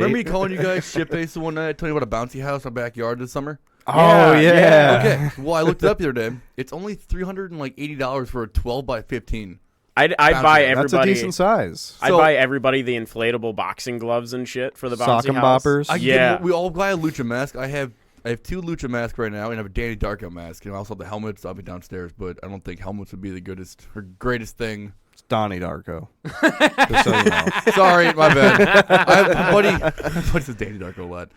Remember me calling you guys shit-faced the one night, telling you about a bouncy house in our backyard this summer? Oh, yeah. Okay, well, I looked it up the other day. It's only $380 for a 12 by 15. I'd buy everybody. That's a decent size. I'd buy everybody the inflatable boxing gloves and shit for the bouncy Sock and house. boppers. We all buy a lucha mask. I have 2 lucha masks right now, and I have a Danny Darko mask. And I also have the helmets. I'll be downstairs, but I don't think helmets would be the goodest or greatest thing. It's Donnie Darko. Just so you know. Sorry, my bad. I have a buddy. What is Danny Darko a lot?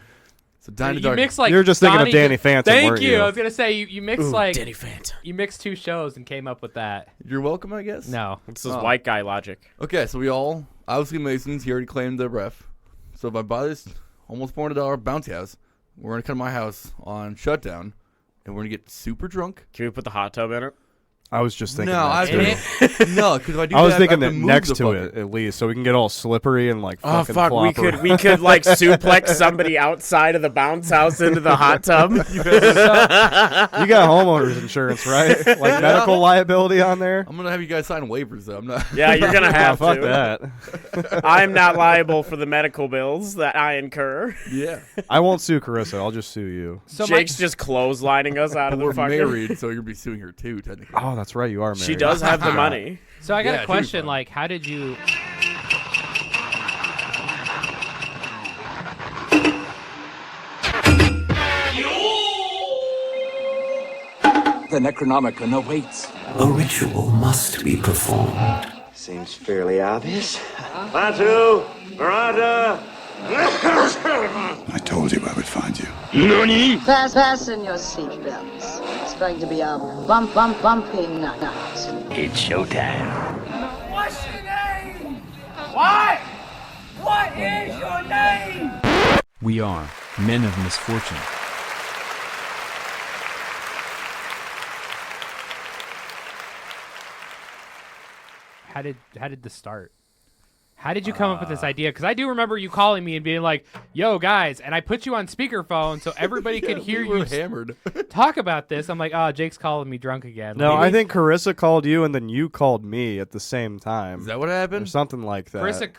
So Danny Darko. Mix like You're just thinking of Danny Phantom. Thank weren't you. I was gonna say you mix like Danny Phantom. You mix 2 shows and came up with that. You're welcome, I guess. No, This is white guy logic. Okay, so we all obviously Masons. He already claimed the ref. So if I buy this almost $400 bouncy house, we're gonna come to my house on shutdown, and we're gonna get super drunk. Can we put the hot tub in it? I was just thinking. No, that too. no, because if I do I was that, thinking I that have to next move the to fucker. it at least, so we can get all slippery and like Oh fucking fuck, flop we around. could like suplex somebody outside of the bounce house into the hot tub. You got homeowners insurance, right? Like medical liability on there. I'm gonna have you guys sign waivers though. I'm not. Yeah, you're gonna have Fuck to. that. I'm not liable for the medical bills that I incur. Yeah. I won't sue Carissa. I'll just sue you. so Jake's just clotheslining us out But of the we're fucking. married, so you're gonna be suing her too, technically. Oh, that's right. You are married. She does have the money. So I got Yeah, a it should be question. fun. Like, how did you? The Necronomicon awaits. A ritual must be performed. Seems fairly obvious. Batu, Murata. I told you I would find you. Fasten your seatbelts. It's going to be a bumping night. It's showtime. What's your name? What? What is your name? We are men of misfortune. How did this start? How did you come up with this idea? Because I do remember you calling me and being like, "Yo, guys," and I put you on speakerphone so everybody could hear we were you hammered. talk about this. I'm like, "Oh, Jake's calling me drunk again." No, Maybe I think Carissa called you, and then you called me at the same time. Is that what Or happened? something like that. Carissa,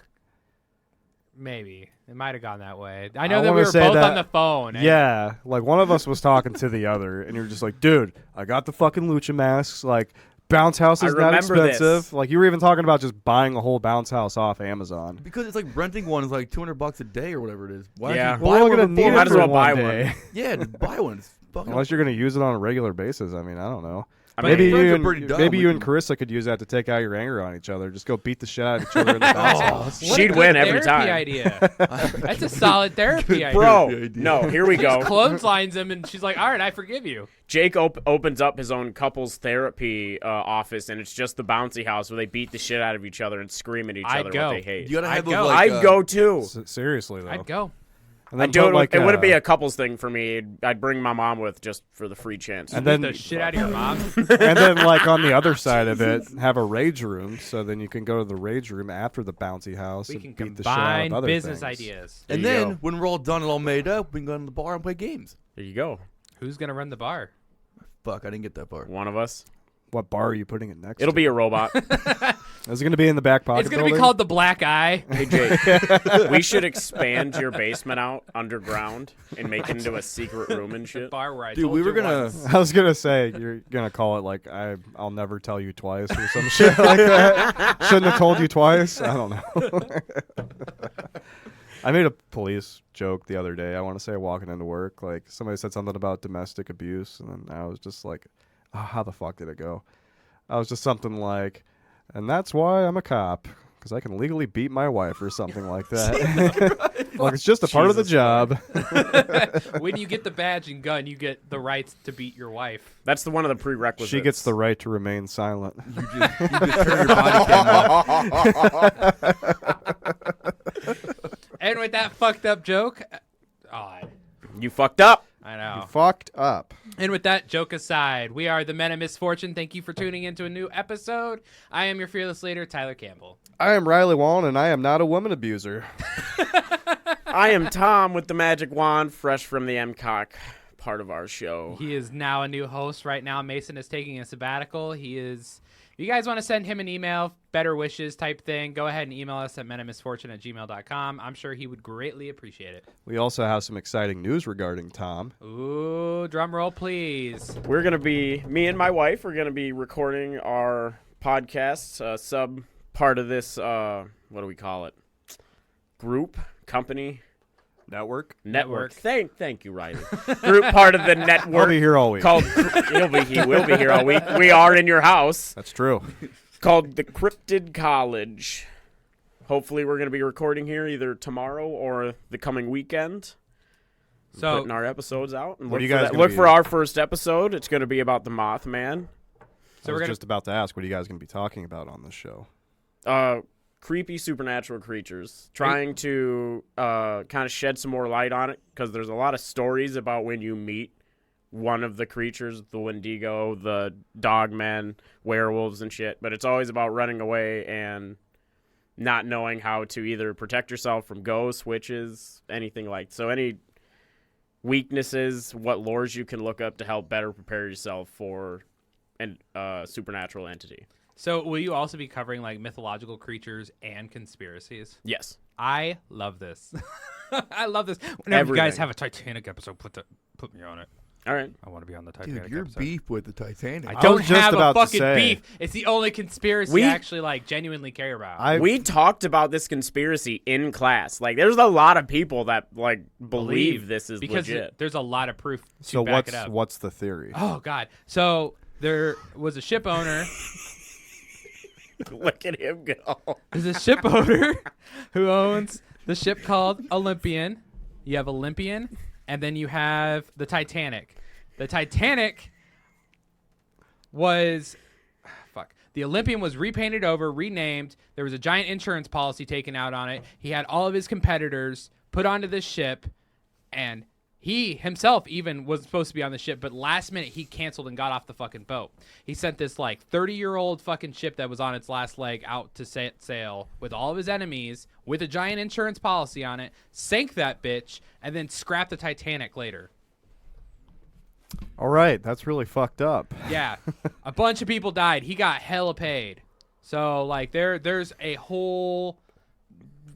maybe it might have gone that way. I know that wanna we were say both that- on the phone. and- Yeah, like one of us was talking to the other, and you're just like, dude, I got the fucking lucha masks. Like, bounce house is I not remember expensive. this. Like, you were even talking about just buying a whole bounce house off Amazon. Because it's like renting one is like $200 a day or whatever it is. Why Yeah. don't you Well, buy we're one gonna before? need Might it as for well one buy day. one. Yeah, just buy one. It's fucking Unless you're going to use it on a regular basis. I mean, I don't know. I Maybe mean, friends you are and pretty dumb. maybe We you and can- Carissa could use that to take out your anger on each other. Just go beat the shit out of each other in the bounce house. What a She'd good win every therapy time. idea. That's a solid therapy idea. Bro, Good idea. no, here we She just go. clotheslines him, and she's like, "All right, I forgive you." Jake opens up his own couples therapy office, and it's just the bouncy house where they beat the shit out of each other and scream at each I'd other go. what they hate. You gotta have I'd those go. like. I'd go too. Seriously, though. I'd go. And I'd then do put, it. like, It wouldn't be a couples thing for me. I'd bring my mom with just for the free chance. And Beat then- the shit out of your mom. and then, like, on the other side of it, have a rage room, so then you can go to the rage room after the bouncy house We and can beat the shit out combine of other business things. ideas. And There you then go. when we're all done and all made up, we can go to the bar and play games. There you go. Who's gonna run the bar? Fuck, I didn't get that far. One of us. What bar are you putting it next It'll to? be a robot. Is it going to be in the back pocket It's gonna be building? called the Black Eye. Hey Jake, we should expand your basement out underground and make it into a secret room and shit. Bar where I Dude, told we you were gonna. once. I was going to say, you're going to call it, like, I'll never tell you twice or some shit like that. Shouldn't have told you twice. I don't know. I made a police joke the other day. I want to say walking into work, like, somebody said something about domestic abuse, and then I was just like, oh, how the fuck did it go? I was just something like, and that's why I'm a cop, because I can legally beat my wife or something like that. Like, it's just a part of the Jesus job. When you get the badge and gun, you get the rights to beat your wife. That's one of the prerequisites. She gets the right to remain silent. You just turn your body cam off. And with that fucked up joke, You fucked up. I know. Fucked up. And with that joke aside, we are the Men of Misfortune. Thank you for tuning into a new episode. I am your fearless leader, Tyler Campbell. I am Riley Wallen, and I am not a woman abuser. I am Tom with the magic wand, fresh from the MCOC part of our show. He is now a new host right now. Mason is taking a sabbatical. He is you guys want to send him an email, better wishes type thing, go ahead and email us at menofmisfortune@gmail.com. I'm sure he would greatly appreciate it. We also have some exciting news regarding Tom. Ooh, drum roll, please. We're going to be, me and my wife, we're going to be recording our podcast, sub part of this, what do we call it? Group? Company? Network. Thank you, Riley. Group part of the network. I'll be here all week. He will be here all week. We are in your house. That's true. Called the Cryptid College. Hopefully, we're going to be recording here either tomorrow or the coming weekend. So putting our episodes out. And what are you guys look for our first episode. It's going to be about the Mothman. So I was just about to ask, what are you guys going to be talking about on this show? Creepy supernatural creatures, trying to kind of shed some more light on it, because there's a lot of stories about when you meet one of the creatures, the Wendigo, the dogmen, werewolves and shit, but it's always about running away and not knowing how to either protect yourself from ghosts, witches, anything like that. So any weaknesses, what lores you can look up to help better prepare yourself for a supernatural entity. So will you also be covering like mythological creatures and conspiracies? Yes. I love this. I love this. Whenever you guys have a Titanic episode, put me on it. All right. I want to be on the Titanic. Dude, you're episode. beef with the Titanic. I don't just have about a to fucking say. beef. It's the only conspiracy I actually like genuinely care about. We talked about this conspiracy in class. Like, there's a lot of people that like believe this is because legit. There's a lot of proof to So back it up. what's the theory? Oh God. So there was a ship owner. Look at him go. There's a ship owner who owns the ship called Olympian. You have Olympian, and then you have the Titanic. The Titanic was... The Olympian was repainted over, renamed. There was a giant insurance policy taken out on it. He had all of his competitors put onto this ship, and he himself even was supposed to be on the ship, but last minute he canceled and got off the fucking boat. He sent this like 30-year-old fucking ship that was on its last leg out to set sail with all of his enemies, with a giant insurance policy on it, sank that bitch, and then scrapped the Titanic later. All right, that's really fucked up. Yeah, a bunch of people died. He got hella paid. So like there's a whole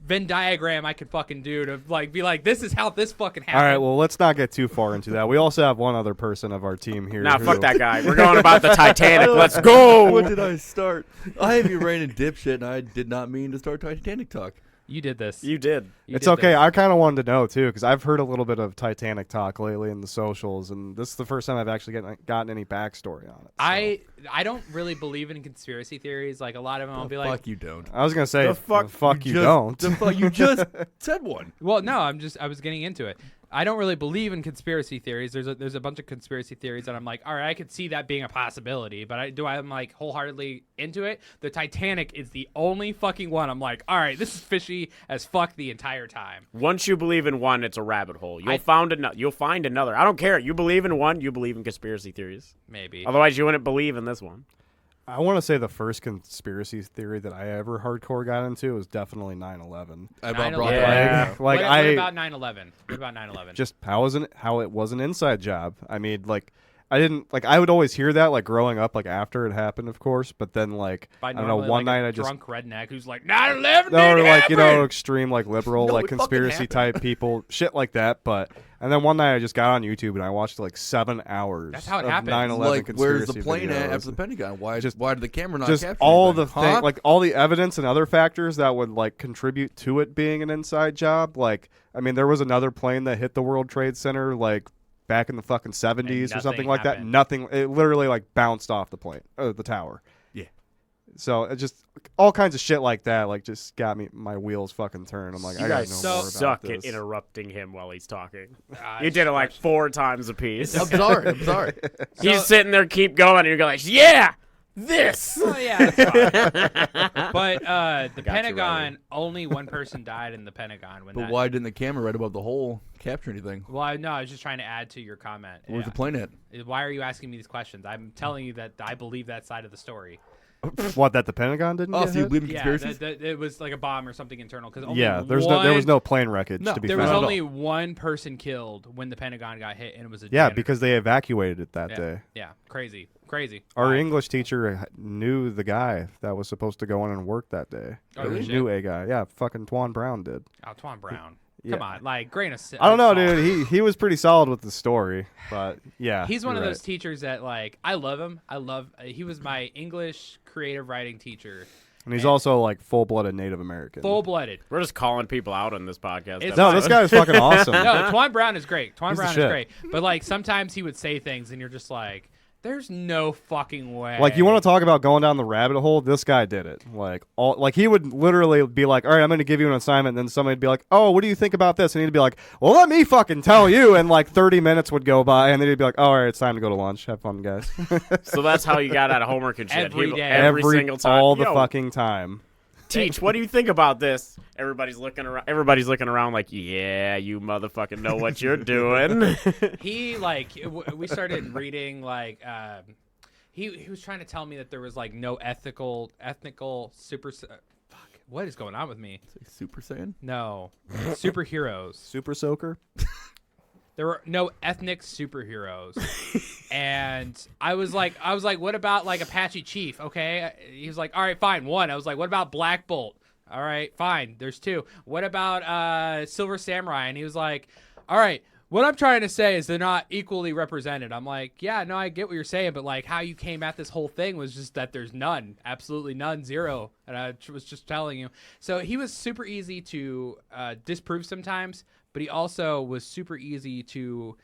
Venn diagram I could fucking do to like be like, this is how this fucking happened. All right, well, let's not get too far into that. We also have one other person of our team here. Nah, fuck that guy. We're going about the Titanic. Let's go. What did I start? I am your random dipshit, and I did not mean to start Titanic talk. You did this. You did. It's okay. I kind of wanted to know, too, because I've heard a little bit of Titanic talk lately in the socials, and this is the first time I've actually gotten any backstory on it. So. I don't really believe in conspiracy theories. Like, a lot of them I'll be like... Fuck you don't. I was going to say, The fuck you don't. The fuck you just said one. Well, no, I was getting into it. I don't really believe in conspiracy theories. There's a bunch of conspiracy theories that I'm like, all right, I could see that being a possibility, but I'm like wholeheartedly into it. The Titanic is the only fucking one I'm like, all right, this is fishy as fuck the entire time. Once you believe in one, it's a rabbit hole. You'll find another. I don't care. You believe in one, you believe in conspiracy theories. Maybe. Otherwise, you wouldn't believe in this one. I want to say the first conspiracy theory that I ever hardcore got into was definitely 9/11. Yeah. What about 9/11? What about 9/11? Just how it was an inside job. I mean, like, I would always hear that, like, growing up, like, after it happened, of course, but then, like, By I don't know, one like night a I just... drunk redneck who's like, 9/11 No, or, didn't like, happen! extreme, like, liberal, No, like, it fucking conspiracy type people, shit like that, but... And then one night I just got on YouTube and I watched, like, 7 hours That's how it of happens. 9/11 Like, conspiracy where's the plane at videos. after the Pentagon? Why did the camera not Just capture all anything? the thing, like all the evidence and other factors that would like contribute to it being an inside job. Like, I mean, there was another plane that hit the World Trade Center like back in the fucking 70s or something like that. happened. Nothing. It literally like bounced off the tower. Yeah. So it just all kinds of shit like that, like just got my wheels fucking turned. I'm like, You I gotta guys know more about suck this. at interrupting him while he's talking. You did it like 4 times a piece. I'm sorry. He's sitting there, keep going, and you're like, yeah, this. Oh, yeah, that's fine. But the you, Pentagon, Riley. only one person died in the Pentagon. But why didn't the camera right above the hole capture anything? Well, I was just trying to add to your comment. Where's the plane at? Why are you asking me these questions? I'm telling you that I believe that side of the story. What, that the Pentagon didn't Oh, get so you hit? believe in Yeah, conspiracies? it was like a bomb or something internal. Because Yeah, there was no plane wreckage to be There found. was only one person killed when the Pentagon got hit, and it was a Yeah, janitor. because they evacuated it that day. Yeah, crazy. Our English teacher knew the guy that was supposed to go in and work that day. Oh, He really? knew a guy. Yeah, fucking Twan Brown did. Oh, Twan Brown. Yeah. Come on, like grain of salt. I don't know, dude. He was pretty solid with the story, but yeah. He's one of you're those teachers that like I love him. He was my English creative writing teacher. And he's also like full-blooded Native American. Full-blooded. We're just calling people out on this podcast. No, this guy is fucking awesome. No, Twan Brown is great. Twan He's the Brown is shit. great. But like sometimes he would say things and you're just like, there's no fucking way. Like, you want to talk about going down the rabbit hole? This guy did it. Like he would literally be like, "All right, I'm going to give you an assignment." And then somebody'd be like, "Oh, what do you think about this?" And he'd be like, "Well, let me fucking tell you." And like 30 minutes would go by, and then he'd be like, "Oh, all right, it's time to go to lunch. Have fun, guys." So that's how you got out of homework and shit. Every day. Every single time. all the Yo, fucking time. Teach, what do you think about this? Everybody's looking around like, yeah, you motherfucking know what you're doing. He like we started reading like he was trying to tell me that there was like no ethical fuck, what is going on with me? Super Saiyan? No. Superheroes. Super Soaker? There were no ethnic superheroes. And I was like, what about like Apache Chief? Okay. He was like, all right, fine. One. I was like, what about Black Bolt? All right, fine. There's two. What about Silver Samurai? And he was like, all right, what I'm trying to say is they're not equally represented. I'm like, yeah, no, I get what you're saying, but like how you came at this whole thing was just that there's none, absolutely none, zero. And I was just telling you. So he was super easy to disprove sometimes, but he also was super easy to,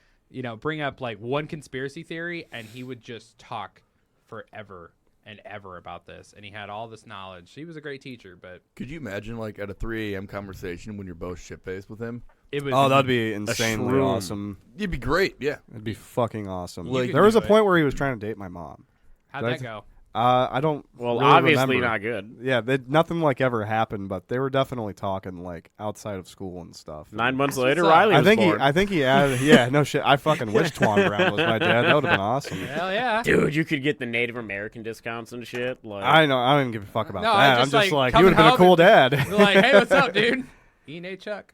bring up like one conspiracy theory, and he would just talk forever and ever about this. And he had all this knowledge. He was a great teacher, but Could you imagine like at a 3 a.m. conversation when you're both shit-faced with him? it was. Oh, that'd be insanely shroom. awesome. It'd be great, yeah. It'd be fucking awesome. Like- There was a do it. point where he was trying to date my mom. How'd that go? I don't. Well, really obviously remember. not good. Yeah, nothing like ever happened, but they were definitely talking like outside of school and stuff. 9 months That's later, what's up. Riley was born. I think he added. Yeah, no shit. I fucking wish Twan Brown was my dad. That would have been awesome. Hell yeah. Dude, you could get the Native American discounts and shit. Like, I know. I don't even give a fuck about No, I that. I'm just, just like, come you would have been a home cool and- dad. They're like, hey, what's up, dude? E&A Chuck.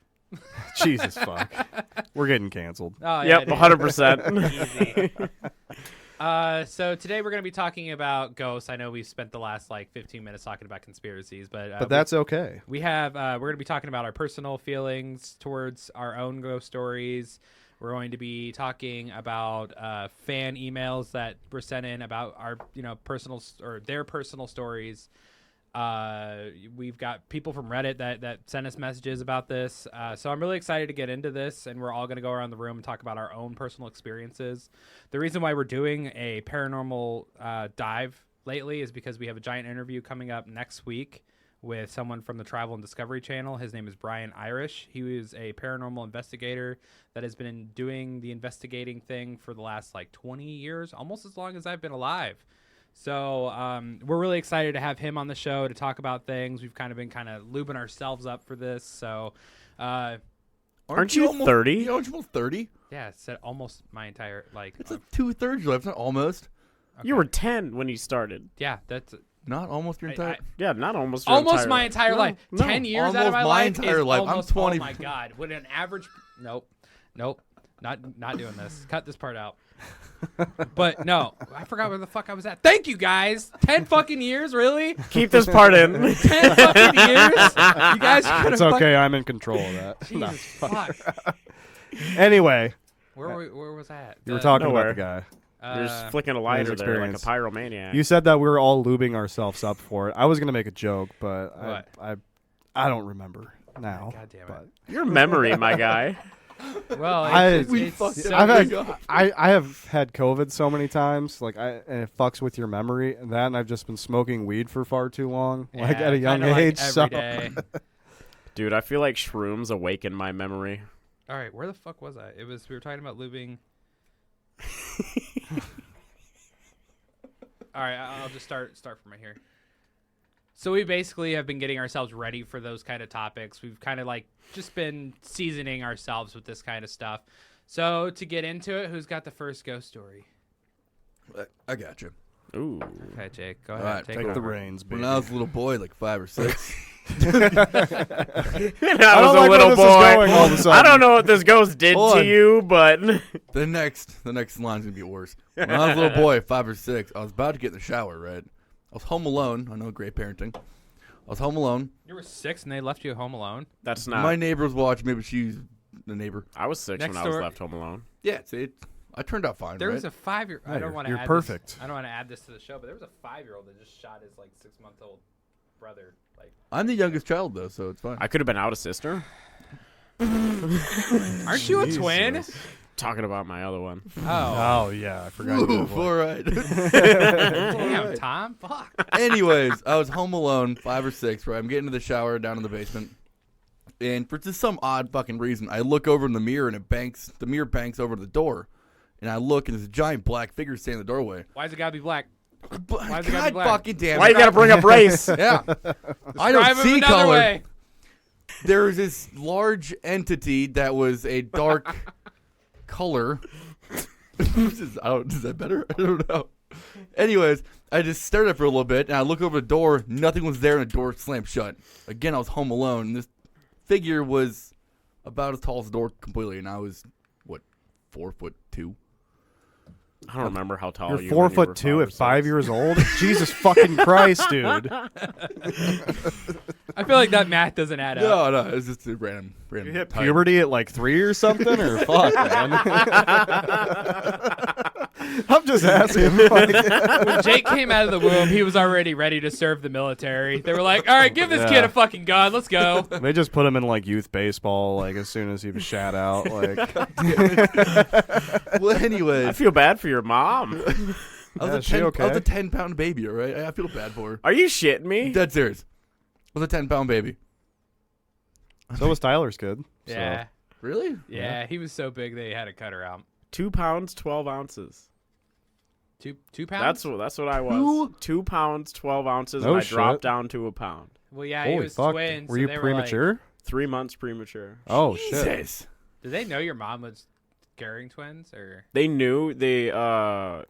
Jesus fuck. We're getting canceled. Oh, yeah, yep, dude. 100%. Easy. So today we're going to be talking about ghosts. I know we spent the last like 15 minutes talking about conspiracies, but That's okay. we have we're going to be talking about our personal feelings towards our own ghost stories. We're going to be talking about fan emails that were sent in about our personal or their personal stories. We've got people from Reddit that sent us messages about this. So I'm really excited to get into this, and we're all going to go around the room and talk about our own personal experiences. The reason why we're doing a paranormal dive lately is because we have a giant interview coming up next week with someone from the Travel and Discovery Channel. His name is Brian Irish. He was a paranormal investigator that has been doing the investigating thing for the last like 20 years, almost as long as I've been alive. So we're really excited to have him on the show to talk about things. We've kind of been lubing ourselves up for this. So Aren't you 30? Yeah, aren't you almost 30? yeah, it's said almost my entire like. It's like 2/3 your life, not almost. You were 10 when you started. Yeah, that's Not almost your entire. Yeah, not almost your almost entire my life. entire No, life. no. 10 years out of Almost my my life entire is life. I'm almost, 20. Oh my god! Would an average? Nope. Not doing this. Cut this part out. But no, I forgot where the fuck I was at. Thank you guys. 10 fucking years, really? Keep this part in. 10 fucking years. You guys could It's okay. I'm in control of that. Jesus fuck. Anywhere Where was I at? you were talking Nowhere. about the guy. You're just flicking a lighter there like a experience. pyromaniac. You said that we were all lubing ourselves up for it. I was gonna make a joke, but What? I don't remember now. God damn it. but Your memory, my guy. Well, I have had COVID so many times, and it fucks with your memory. And that, and I've just been smoking weed for far too long, at a young age. So Dude, I feel like shrooms awaken my memory. all right, where the fuck was I? We were talking about lubing. All right, I'll just start from right here. So we basically have been getting ourselves ready for those kind of topics. We've kind of just been seasoning ourselves with this kind of stuff. So to get into it, who's got the first ghost story? I got you. Ooh. Okay, Jake, go All ahead. right, Take Take over. the reins, baby. When I was a little boy, like 5 or 6. I was don't a like where little this is boy. going all of a sudden. I don't know what this ghost did Hold to on. you, but The next line's gonna be worse. When I was a little boy, 5 or 6, I was about to get in the shower. Right, I was home alone. I know, great parenting. I was home alone. You were 6 and they left you home alone? that's not. My neighbor was watching. Maybe she's the neighbor. I was 6 Next when I was door- left home alone. Yeah, I turned out fine. There right? was a 5-year. I don't want to. you're add perfect. This, I don't want to add this to the show, but there was a 5-year-old that just shot his like 6-month-old brother. Like, I'm the youngest child though, so it's fine. I could have been out a sister. aren't you a twin? Talking about my other one. Oh, Oh yeah, I forgot. You did a Oof, voice. all right. damn, Tom. Fuck. Anyways, I was home alone, 5 or 6. Right, I'm getting to the shower down in the basement, and for just some odd fucking reason, I look over in the mirror and the mirror banks over to the door, and I look and there's a giant black figure standing in the doorway. Why's it gotta be black? Why's it gotta be black? fucking damn Why it! you gotta bring up race? Yeah, I Describe don't him see another color. way. There was this large entity that was a dark color. Is that better? I don't know. Anyways, I just stared at it for a little bit, and I look over the door. Nothing was there, and the door slammed shut. Again, I was home alone, and this figure was about as tall as the door completely, and I was, 4'2"? I don't remember how tall You're you were. 4'2" at 5 years old. Jesus fucking Christ, dude! I feel like that math doesn't add up. No, it's just a random. You hit height. puberty at like 3 or something, or fuck, man. I'm just asking. Like, When Jake came out of the womb, he was already ready to serve the military. They were like, "All right, give this kid Yeah. a fucking gun. Let's go." they just put him in like youth baseball, like as soon as he was shat out. Like, Well, I anyways, feel bad for your mom. I was she I was okay? a 10-pound baby, all right? I feel bad for her. Are you shitting me? Dead serious. I was a 10-pound baby. so was Tyler's kid. so. Yeah, Really? yeah. He was so big they had to cut her out. 2 pounds, 12 ounces. 2 pounds. That's what I was. 2 pounds, 12 ounces, No and I shit. dropped down to a pound. Well, yeah, he Holy was fuck! twins. Were so you they premature? Were like, 3 months premature. Oh shit! Jesus. did they know your mom was carrying twins, or? They knew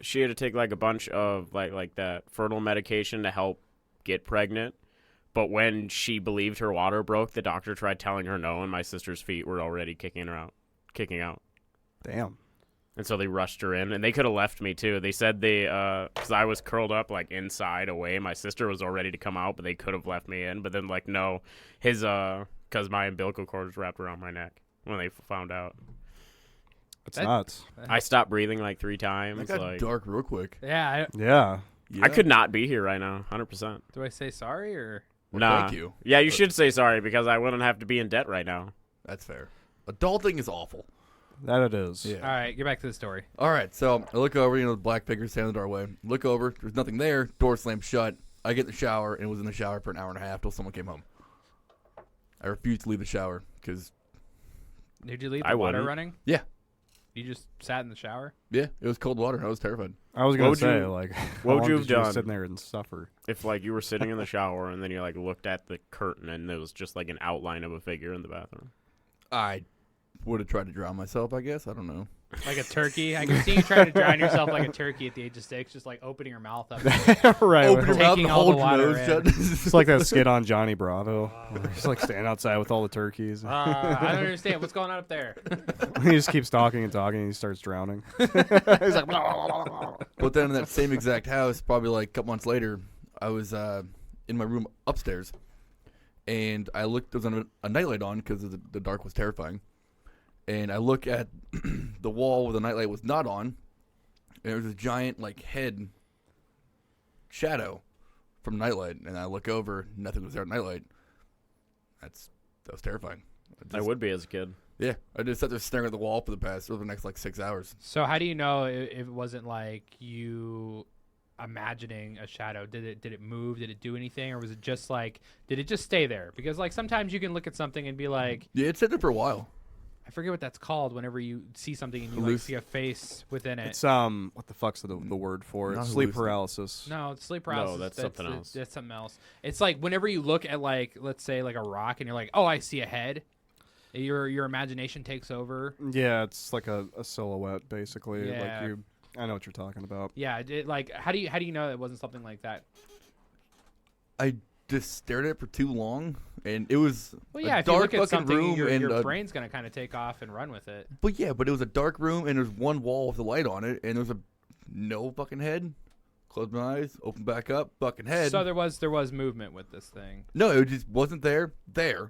she had to take like a bunch of like that fertile medication to help get pregnant. But when she believed her water broke, the doctor tried telling her no, and my sister's feet were already kicking out. Damn. And so they rushed her in, and they could have left me too. They said because I was curled up like inside away. My sister was all ready to come out, but they could have left me in. But then like no, because my umbilical cord was wrapped around my neck when they found out. It's nuts. I stopped breathing like 3 That times. got Like dark real quick. Yeah. Yeah. Yeah. I could not be here right now, 100%. Do I say sorry or? Well, Nah. Thank you. Yeah, you should say sorry because I wouldn't have to be in debt right now. That's fair. Adulting is awful. That it is. Yeah. All right, get back to the story. All right, so I look over, the black figure standing in the doorway. Look over, there's nothing there. Door slammed shut. I get in the shower and was in the shower for an hour and a half till someone came home. I refused to leave the shower because, Did you leave the I water wouldn't. running? yeah, You just sat in the shower? it was cold water. And I was terrified. I was What gonna would say, you- like, how what would long you did have done? just sit there and suffer? If like you were sitting in the shower and then you like looked at the curtain and there was just like an outline of a figure in the bathroom. I would have tried to drown myself, I guess. I don't know. Like a turkey? I can see you trying to drown yourself like a turkey at the age of 6, just like opening your mouth up. Right. Open your mouth Taking and all the hold your water nose in. shut. It's like that skit on Johnny Bravo. Where he's like standing outside with all the turkeys. I don't understand. What's going on up there? He just keeps talking and talking and he starts drowning. He's like, But then in that same exact house, probably like a couple months later, I was in my room upstairs, and I looked. There was a nightlight on because the dark was terrifying, and I look at the wall where the nightlight was not on, and there was a giant like head shadow from nightlight, and I look over, nothing was there at nightlight. That was terrifying. I would be as a kid. Yeah, I just sat there staring at the wall for the next like 6 hours. So how do you know if it wasn't like you imagining a shadow? Did it move? Did it do anything? Or was it just like, did it just stay there? Because like sometimes you can look at something and be like, Yeah, it sat there for a while. I forget what that's called whenever you see something and you like see a face within it. it's what the fuck's the word for it? Not Sleep hallucin- paralysis. No, it's sleep paralysis. that's something else. That's something else. It's like whenever you look at like, let's say like a rock and you're like, oh, I see a head. Your imagination takes over. Yeah, it's like a silhouette basically. Yeah. Like I know what you're talking about. Yeah, how do you know it wasn't something like that? I just stared at it for too long, and it was Well, yeah, a if you dark look at fucking something, room, your brain's gonna kind of take off and run with it. But it was a dark room, and there was one wall with a light on it, and there was no fucking head. Closed my eyes, opened back up, fucking head. So there was movement with this thing. No, it just wasn't there. And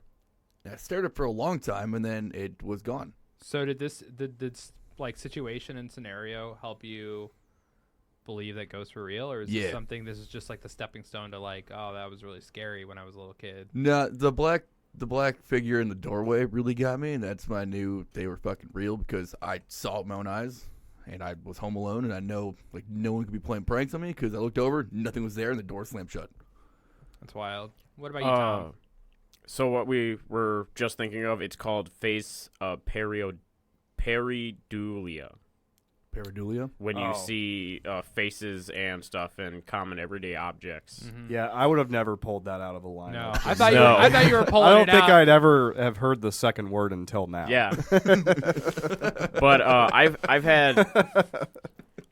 I stared at it for a long time, and then it was gone. So did this like situation and scenario help you believe that ghosts were real, or is this something? This is just like the stepping stone to like, oh, that was really scary when I was a little kid. No, the black figure in the doorway really got me, and that's when I knew they were fucking real because I saw it with my own eyes. And I was home alone, and I know like no one could be playing pranks on me because I looked over, nothing was there, and the door slammed shut. That's wild. What about you, Tom? So what we were just thinking of, it's called face pareidolia. Pareidolia? When you see faces and stuff and common everyday objects. Mm-hmm. Yeah, I would have never pulled that out of a line. No, I thought you were pulling it out. I don't think I'd ever have heard the second word until now. Yeah. But I've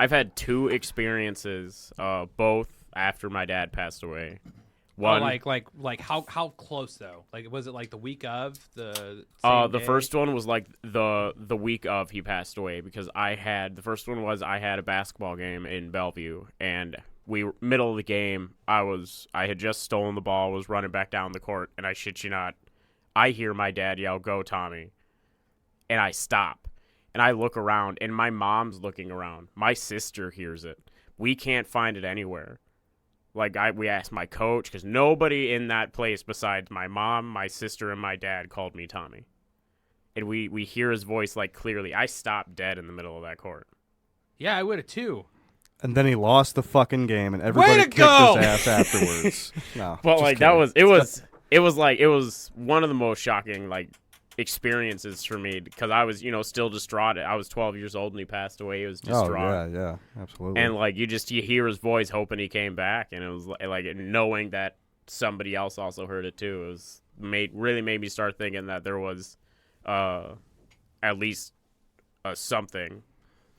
had 2 experiences, both after my dad passed away. One, like how close though? Like was it like the week of the? The first one was like the week of he passed away because I had a basketball game in Bellevue and middle of the game I had just stolen the ball, was running back down the court, and I shit you not, I hear my dad yell, "Go Tommy," and I stop and I look around and my mom's looking around. My sister hears it. We can't find it anywhere. Like, we asked my coach, because nobody in that place besides my mom, my sister, and my dad called me Tommy. And we hear his voice, like, clearly. I stopped dead in the middle of that court. Yeah, I would have, too. And then he lost the fucking game, and everybody kicked his ass afterwards. No, but, like, kidding. it was one of the most shocking, like, experiences for me because I was, still distraught. I was 12 years old and he passed away. It was distraught. Oh, yeah, absolutely. And like you hear his voice hoping he came back, and it was like knowing that somebody else also heard it too. It was really made me start thinking that there was at least something.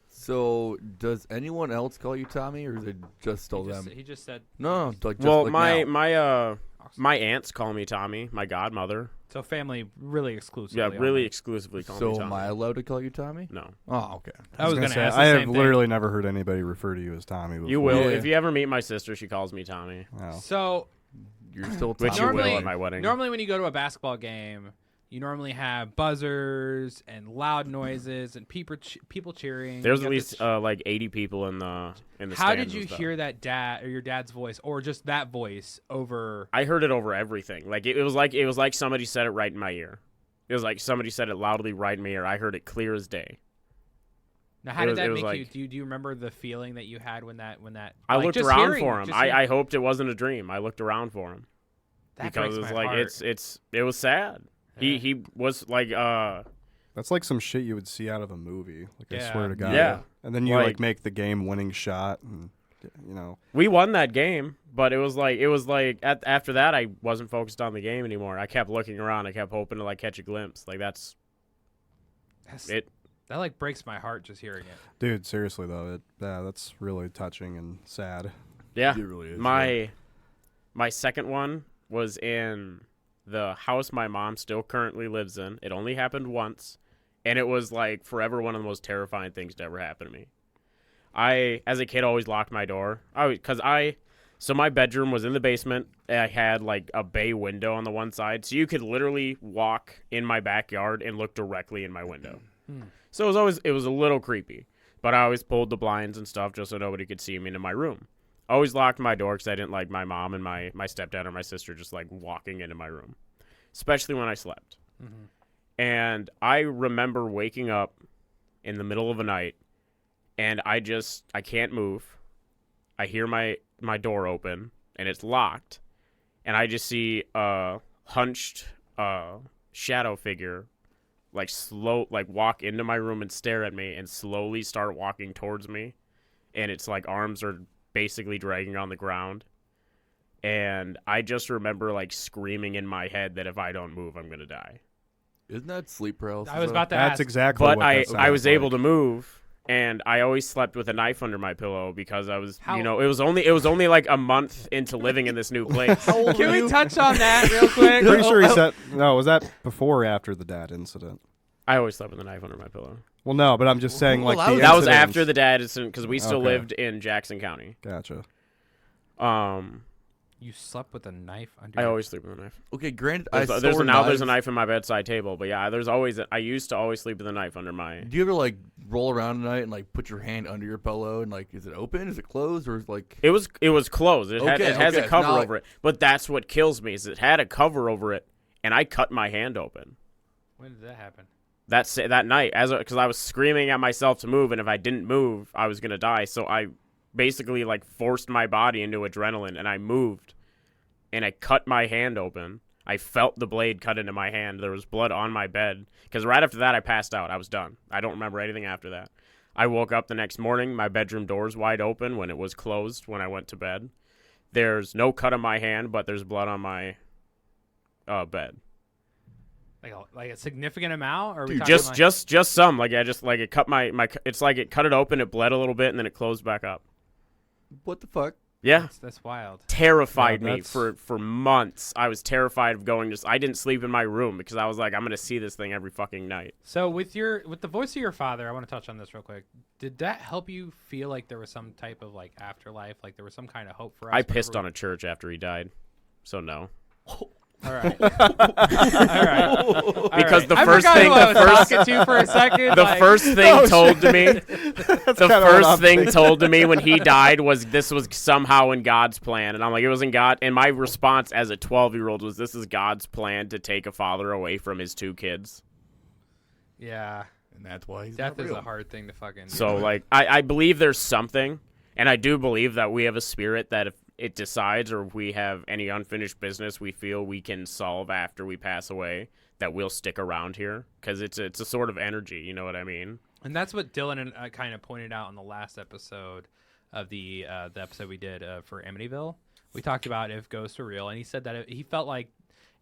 So does anyone else call you Tommy, or is it just them? He just said no. Like just well, like my aunts call me Tommy. My godmother. So family really exclusively. Yeah, really exclusively call me Tommy. So am I allowed to call you Tommy? No. Oh, okay. I was going to ask I the have same literally never heard anybody refer to you as Tommy before. You will. If you ever meet my sister, she calls me Tommy. Oh. So you're still Tommy. Which you will at my wedding. Normally when you go to a basketball game, you normally have buzzers and loud noises and people cheering. There's at least like 80 people in the How did you hear that your dad's voice, or just that voice over? I heard it over everything. Like it was like somebody said it right in my ear. It was like somebody said it loudly right in my ear. I heard it clear as day. Now, how did that make you? Do you remember the feeling that you had when that? I looked around for him. I hoped it wasn't a dream. I looked around for him because it was like heart. It was sad. Yeah. He was like that's like some shit you would see out of a movie. Like I swear to God. Yeah. And then you like make the game winning shot, and we won that game, but it was like after that I wasn't focused on the game anymore. I kept looking around. I kept hoping to like catch a glimpse. Like that's it. That like breaks my heart just hearing it. Dude, seriously though, that's really touching and sad. Yeah. It really is. My second one was in the house my mom still currently lives in. It only happened once, and it was like forever one of the most terrifying things to ever happen to me. I, as a kid, always locked my door. So my bedroom was in the basement. And I had like a bay window on the one side, so you could literally walk in my backyard and look directly in my window. So it was a little creepy, but I always pulled the blinds and stuff just so nobody could see me into my room. I always locked my door because I didn't like my mom and my stepdad or my sister just like walking into my room, especially when I slept. Mm-hmm. And I remember waking up in the middle of the night, and I can't move. I hear my door open, and it's locked, and I just see a hunched shadow figure walk into my room and stare at me and slowly start walking towards me, and it's like arms are basically dragging on the ground, and I just remember like screaming in my head that if I don't move, I'm gonna die. Isn't that sleep paralysis? I was about to ask. That's exactly but what that I was like. able to move, and I always slept with a knife under my pillow because I was, it was only like a month into living in this new place. Can we touch on that real quick? Pretty sure he said no. Was that before or after the dad incident? I always slept with a knife under my pillow. Well, no, but I'm just saying like the that was incident. after the dad incident because we still lived in Jackson County. Gotcha. You slept with a knife under. I always sleep with a knife. Okay, granted, there's a knife in my bedside table, but yeah, there's always. I used to always sleep with a knife under my. Do you ever like roll around at night and like put your hand under your pillow and like, is it open? Is it closed? Or is like? It was closed. It has a cover over it, but that's what kills me. Is it had a cover over it, and I cut my hand open. When did that happen? That night, because I was screaming at myself to move, and if I didn't move, I was gonna die. So I basically like forced my body into adrenaline, and I moved. And I cut my hand open. I felt the blade cut into my hand. There was blood on my bed. Because right after that, I passed out. I was done. I don't remember anything after that. I woke up the next morning. My bedroom door's wide open when it was closed when I went to bed. There's no cut on my hand, but there's blood on my bed. Like a significant amount, or Dude, just some. Like I just like it cut my. It's like it cut it open. It bled a little bit, and then it closed back up. What the fuck? Yeah, that's wild. Terrified me for months. I was terrified of going. I didn't sleep in my room because I was like, I'm gonna see this thing every fucking night. So with the voice of your father, I want to touch on this real quick. Did that help you feel like there was some type of like afterlife, like there was some kind of hope for us? I pissed on a church after he died, so no. All right. Because the I first forgot thing, who I was talking to for a second. The first thing told to me, told to me when he died was this was somehow in God's plan, and I'm like, it was in God. And my response as a 12-year-old was, this is God's plan to take a father away from his 2 kids. Yeah, and that's why he's death not is real. a hard thing to fucking. So like, I believe there's something, and I do believe that we have a spirit that if it decides, or if we have any unfinished business we feel we can solve after we pass away, that we'll stick around here because it's a sort of energy, you know what I mean? And that's what Dylan kind of pointed out in the last episode of the episode we did for Amityville. We talked about if ghosts are real, and he said that he felt like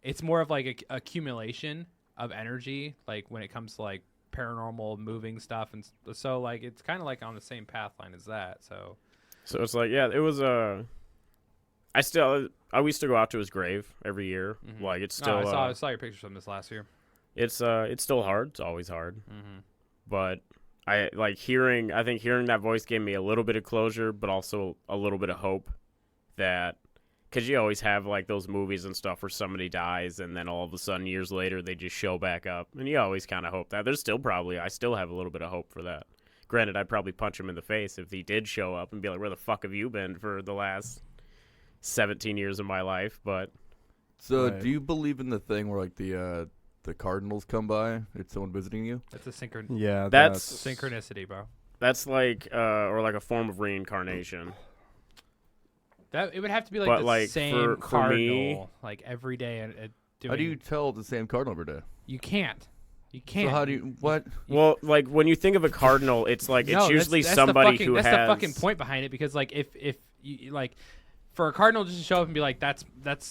it's more of like a accumulation of energy, like when it comes to like paranormal moving stuff, and so like it's kind of like on the same path line as that. So it's like, yeah, it was I used to go out to his grave every year. Mm-hmm. Like it's still. I saw your pictures from this last year. It's still hard. It's always hard. Mm-hmm. But I like hearing. I think hearing that voice gave me a little bit of closure, but also a little bit of hope that, because you always have like those movies and stuff where somebody dies and then all of a sudden years later they just show back up, and you always kind of hope that. I still have a little bit of hope for that. Granted, I'd probably punch him in the face if he did show up and be like, "Where the fuck have you been for the last 17 years of my life?" But so do you believe in the thing where like the cardinals come by? It's someone visiting you? That's a Yeah, that's synchronicity, bro. That's like or like a form of reincarnation. That it would have to be like but the like same for cardinal, me, like every day. How do you tell the same cardinal every day? You can't. You can't. So how do you what? Well, like when you think of a cardinal, it's like No, it's usually that's somebody the who that's has. the fucking point behind it, because like if you like, for a cardinal just to show up and be like, that's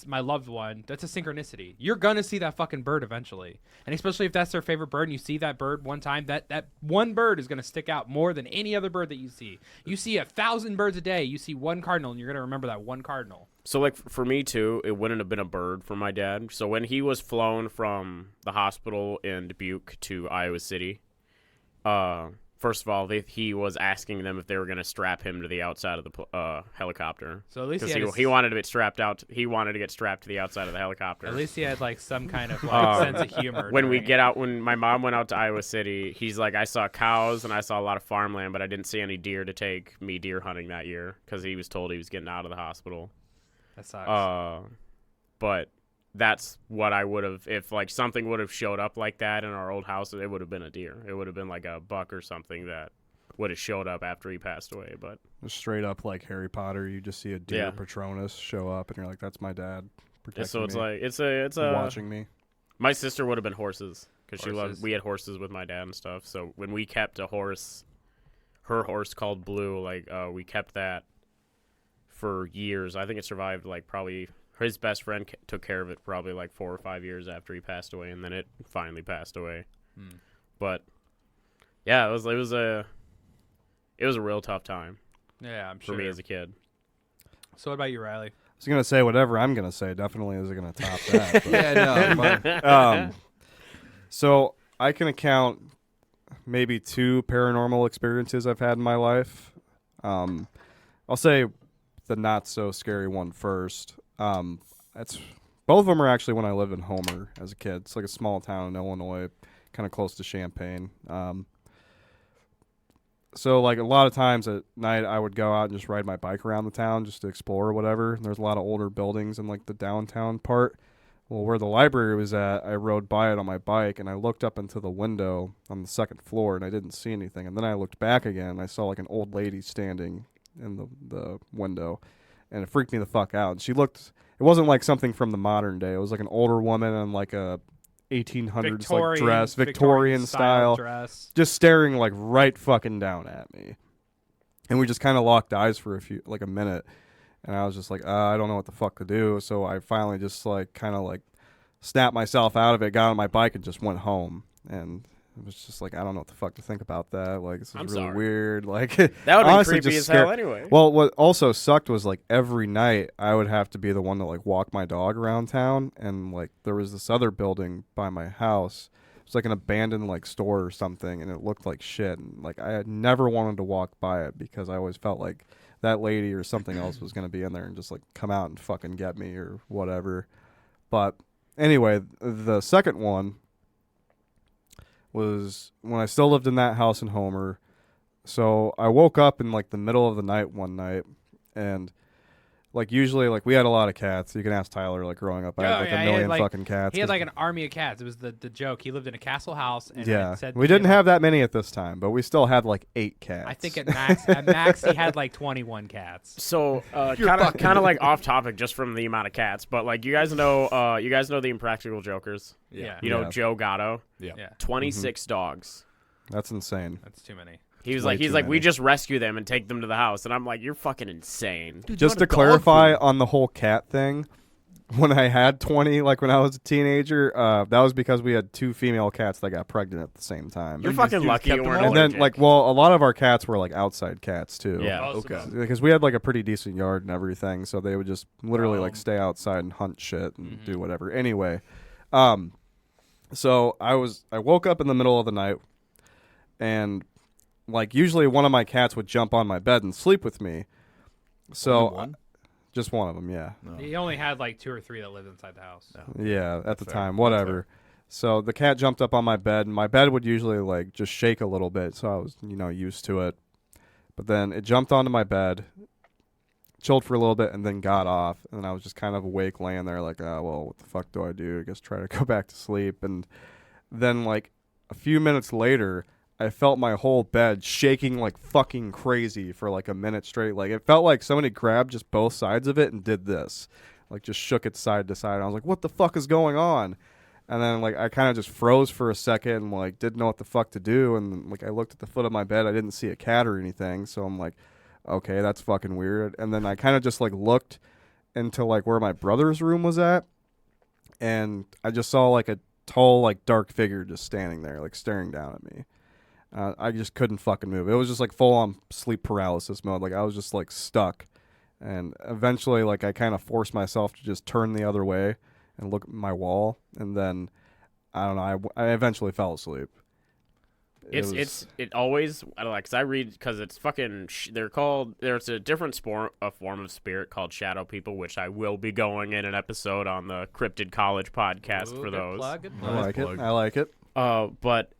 my loved one, that's a synchronicity. You're gonna see that fucking bird eventually, and especially if that's their favorite bird and you see that bird one time, that one bird is gonna stick out more than any other bird that you see. You see 1,000 birds a day, you see one cardinal, and you're gonna remember that one cardinal. So like for me too, it wouldn't have been a bird for my dad. So when he was flown from the hospital in Dubuque to Iowa City, first of all, he was asking them if they were going to strap him to the outside of the helicopter. So at least he wanted to get strapped out. He wanted to get strapped to the outside of the helicopter. At least he had like some kind of like sense of humor. When my mom went out to Iowa City, he's like, I saw cows and I saw a lot of farmland, but I didn't see any deer to take me deer hunting that year because he was told he was getting out of the hospital. That sucks. But that's what I would have, if like something would have showed up like that in our old house, it would have been a deer. It would have been like a buck or something that would have showed up after he passed away. But just straight up like Harry Potter, you just see a deer Patronus show up and you're like, that's my dad protecting so it's me. like it's a watching me. My sister would have been horses because we had horses with my dad and stuff. So when we kept a horse, her horse called Blue, like we kept that for years. I think it survived like probably his best friend took care of it probably like 4 or 5 years after he passed away, and then it finally passed away. But yeah, it was It was a real tough time Yeah, I'm for sure. me as a kid. So what about you, Riley? I was gonna say whatever I'm gonna say definitely isn't gonna top that. But, Yeah, no. So I can account maybe 2 paranormal experiences I've had in my life. I'll say the not so scary one first. That's both of them are actually when I lived in Homer as a kid. It's like a small town in Illinois, kind of close to Champaign. So like a lot of times at night I would go out and just ride my bike around the town just to explore or whatever. And there's a lot of older buildings in like the downtown part. Well, where the library was at, I rode by it on my bike and I looked up into the window on the second floor and I didn't see anything. And then I looked back again and I saw like an old lady standing in the window, and it freaked me the fuck out. And she looked, it wasn't like something from the modern day. It was like an older woman in like a 1800s like dress, Victorian style dress, just staring like right fucking down at me. And we just kind of locked eyes for a minute. And I was just like, I don't know what the fuck to do. So I finally just like kind of like snapped myself out of it, got on my bike and just went home. And it was just like, I don't know what the fuck to think about that. Like, this is really sorry. weird. Like, That would be honestly creepy just as hell anyway. Well, what also sucked was like every night I would have to be the one to like walk my dog around town. And like there was this other building by my house. It was like an abandoned like store or something. And it looked like shit. And like I had never wanted to walk by it because I always felt like that lady or something else was going to be in there and just like come out and fucking get me or whatever. But anyway, the second one was when I still lived in that house in Homer. So I woke up in like the middle of the night one night, and like usually like we had a lot of cats. You can ask Tyler, like growing up, I had like a million fucking cats. He had like an army of cats. It was the joke. He lived in a castle house. And yeah, it said we didn't have that many at this time, but we still had like 8 cats. I think at max he had like 21 cats. So kind of like off topic just from the amount of cats, but like you guys know the Impractical Jokers. Yeah. You know Yeah. Joe Gatto. Yeah. 26 dogs. That's insane. That's too many. He's Way like too we many. just rescue them and take them to the house, and I'm like, you're fucking insane. Dude, Just you to want a dog clarify food. on the whole cat thing, when I had 20, like when I was a teenager, that was because we had 2 female cats that got pregnant at the same time. You're You fucking just lucky kept you them weren't all? And then, allergic. like, well, a lot of our cats were like outside cats too. Yeah. Most of Okay. them. Because we had like a pretty decent yard and everything, so they would just literally like stay outside and hunt shit and do whatever. Anyway, so I woke up in the middle of the night, and like usually one of my cats would jump on my bed and sleep with me. So Only one? just one of them, yeah. No. He only had like 2 or 3 that lived inside the house. Yeah, at the fair. time, That's whatever. So the cat jumped up on my bed, and my bed would usually like just shake a little bit, so I was, used to it. But then it jumped onto my bed, chilled for a little bit, and then got off. And I was just kind of awake, laying there, like, oh well, what the fuck do I do? I guess try to go back to sleep. And then like a few minutes later, I felt my whole bed shaking like fucking crazy for like a minute straight. Like it felt like somebody grabbed just both sides of it and did this, like just shook it side to side. And I was like, what the fuck is going on? And then like I kind of just froze for a second and like didn't know what the fuck to do. And like I looked at the foot of my bed, I didn't see a cat or anything. So I'm like, okay, that's fucking weird. And then I kind of just like looked into like where my brother's room was at, and I just saw like a tall like dark figure just standing there like staring down at me. I just couldn't fucking move. It was just like full on sleep paralysis mode. Like I was just like stuck. And eventually like I kind of forced myself to just turn the other way and look at my wall. And then I don't know. I eventually fell asleep. It always I don't know, because I read because it's fucking there's a different form of spirit called shadow people, which I will be going in an episode on the Cryptid College podcast for Good those. plug, good I plug. like plug. it. I like it. But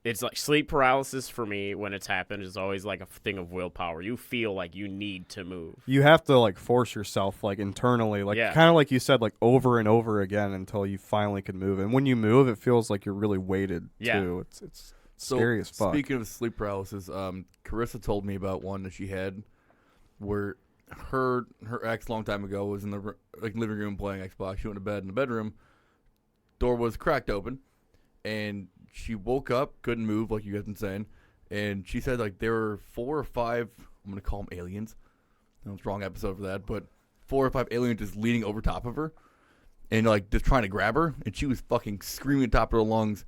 it's like sleep paralysis for me when it's happened is always like a thing of willpower. You feel like you need to move. You have to like force yourself like internally, like Yeah. kind of like you said, like over and over again until you finally can move. And when you move, it feels like you're really weighted Yeah. too. It's So, scary as fuck. speaking of sleep paralysis, Carissa told me about one that she had where her ex long time ago was in the living room playing Xbox. She went to bed in the bedroom. Door was cracked open, and she woke up, couldn't move, like you guys been saying. And she said like there were 4 or 5. I'm gonna call them aliens. That was the wrong episode for that, but 4 or 5 aliens just leaning over top of her, and like just trying to grab her, and she was fucking screaming at the top of her lungs.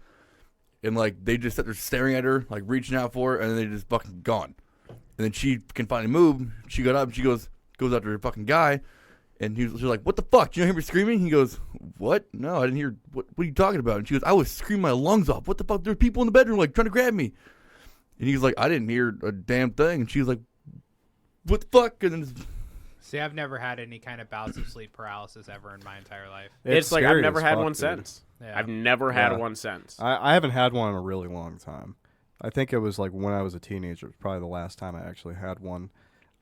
and like they just sat there staring at her, like reaching out for her, and then they just fucking gone. And then she can finally move. She got up and she goes after her fucking guy, and she's like, "What the fuck? Did you hear me screaming?" He goes, "What? No, I didn't hear. What are you talking about?" And she goes, "I was screaming my lungs off. What the fuck? There's people in the bedroom like trying to grab me." And he's like, "I didn't hear a damn thing." And she's like, "What the fuck?" And then See, I've never had any kind of bouts of sleep paralysis ever in my entire life. It's like I've scary never as had fuck, one dude. since. Yeah. I've never had one since. I haven't had one in a really long time. I think it was like when I was a teenager. It was probably the last time I actually had one.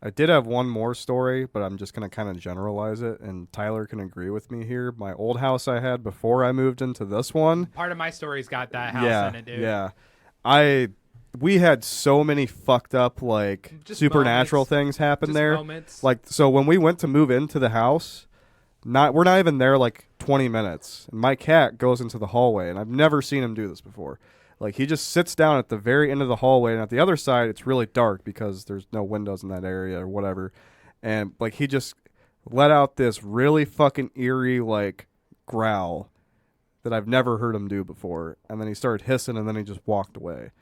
I did have one more story, but I'm just going to kind of generalize it, and Tyler can agree with me here. My old house I had before I moved into this one. Part of my story's got that house in it, dude. Yeah. We had so many fucked up, like, Just supernatural moments. things happen Just there. moments. Like, so when we went to move into the house, we're not even there, like, 20 minutes. And my cat goes into the hallway, and I've never seen him do this before. Like, he just sits down at the very end of the hallway, and at the other side, it's really dark because there's no windows in that area or whatever. And, like, he just let out this really fucking eerie, like, growl that I've never heard him do before. And then he started hissing, and then he just walked away.